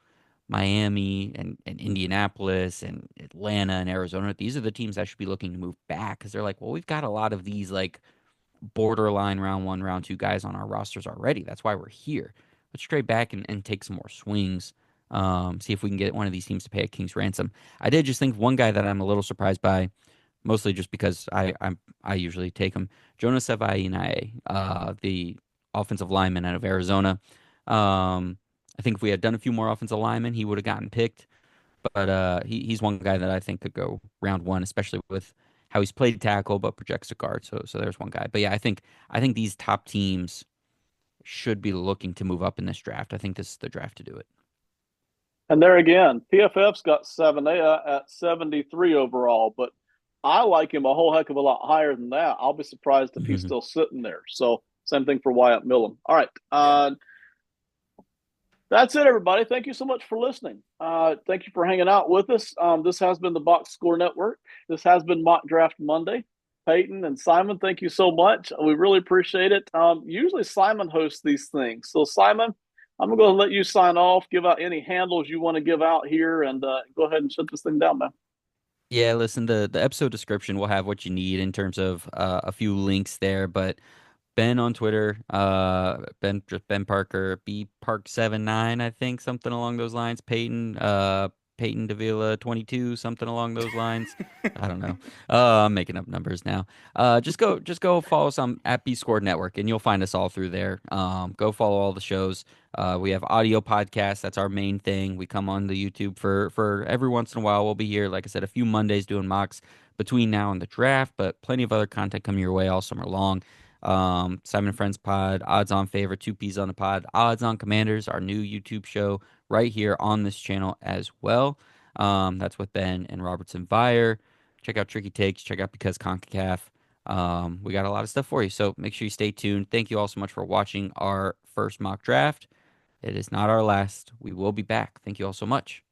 Miami and Indianapolis and Atlanta and Arizona, these are the teams that should be looking to move back because they're like, well, we've got a lot of these like borderline round one, round two guys on our rosters already. That's why we're here. Let's trade back and take some more swings. See if we can get one of these teams to pay a king's ransom. I did just think one guy that I'm a little surprised by, mostly just because I usually take him, Jonas Savaiinae, the offensive lineman out of Arizona. I think if we had done a few more offensive linemen, he would have gotten picked. But he's one guy that I think could go round one, especially with how he's played tackle but projects to guard. So there's one guy. But yeah, I think these top teams should be looking to move up in this draft. I think this is the draft to do it. And there again, PFF's got 7 at 73 overall, but I like him a whole heck of a lot higher than that. I'll be surprised if he's still sitting there. So same thing for Wyatt Millum. All right. Yeah. That's it, everybody. Thank you so much for listening. Thank you for hanging out with us. This has been the Box Score Network. This has been Mock Draft Monday. Peyton and Simon, thank you so much. We really appreciate it. Usually Simon hosts these things. So, Simon, I'm going to let you sign off, give out any handles you want to give out here, and go ahead and shut this thing down, man. Yeah, listen, the episode description will have what you need in terms of a few links there, but Ben on Twitter, Ben just Ben Parker, B Park 79, I think, something along those lines. Peyton, Peyton Davila 22, something along those lines. I don't know. I'm making up numbers now. Just go follow us on at B Scored Network, and you'll find us all through there. Go follow all the shows. We have audio podcasts. That's our main thing. We come on the YouTube for every once in a while. We'll be here, like I said, a few Mondays doing mocks between now and the draft, but plenty of other content coming your way all summer long. Simon and Friends Pod, Odds On Favorite, Two Peas on the Pod, Odds On Commanders, our new YouTube show right here on this channel as well. That's with Ben and Robertson Vire. Check out Tricky Takes, check out Because CONCACAF. We got a lot of stuff for you, so make sure you stay tuned. Thank you all so much for watching our first mock draft. It is not our last. We will be back. Thank you all so much.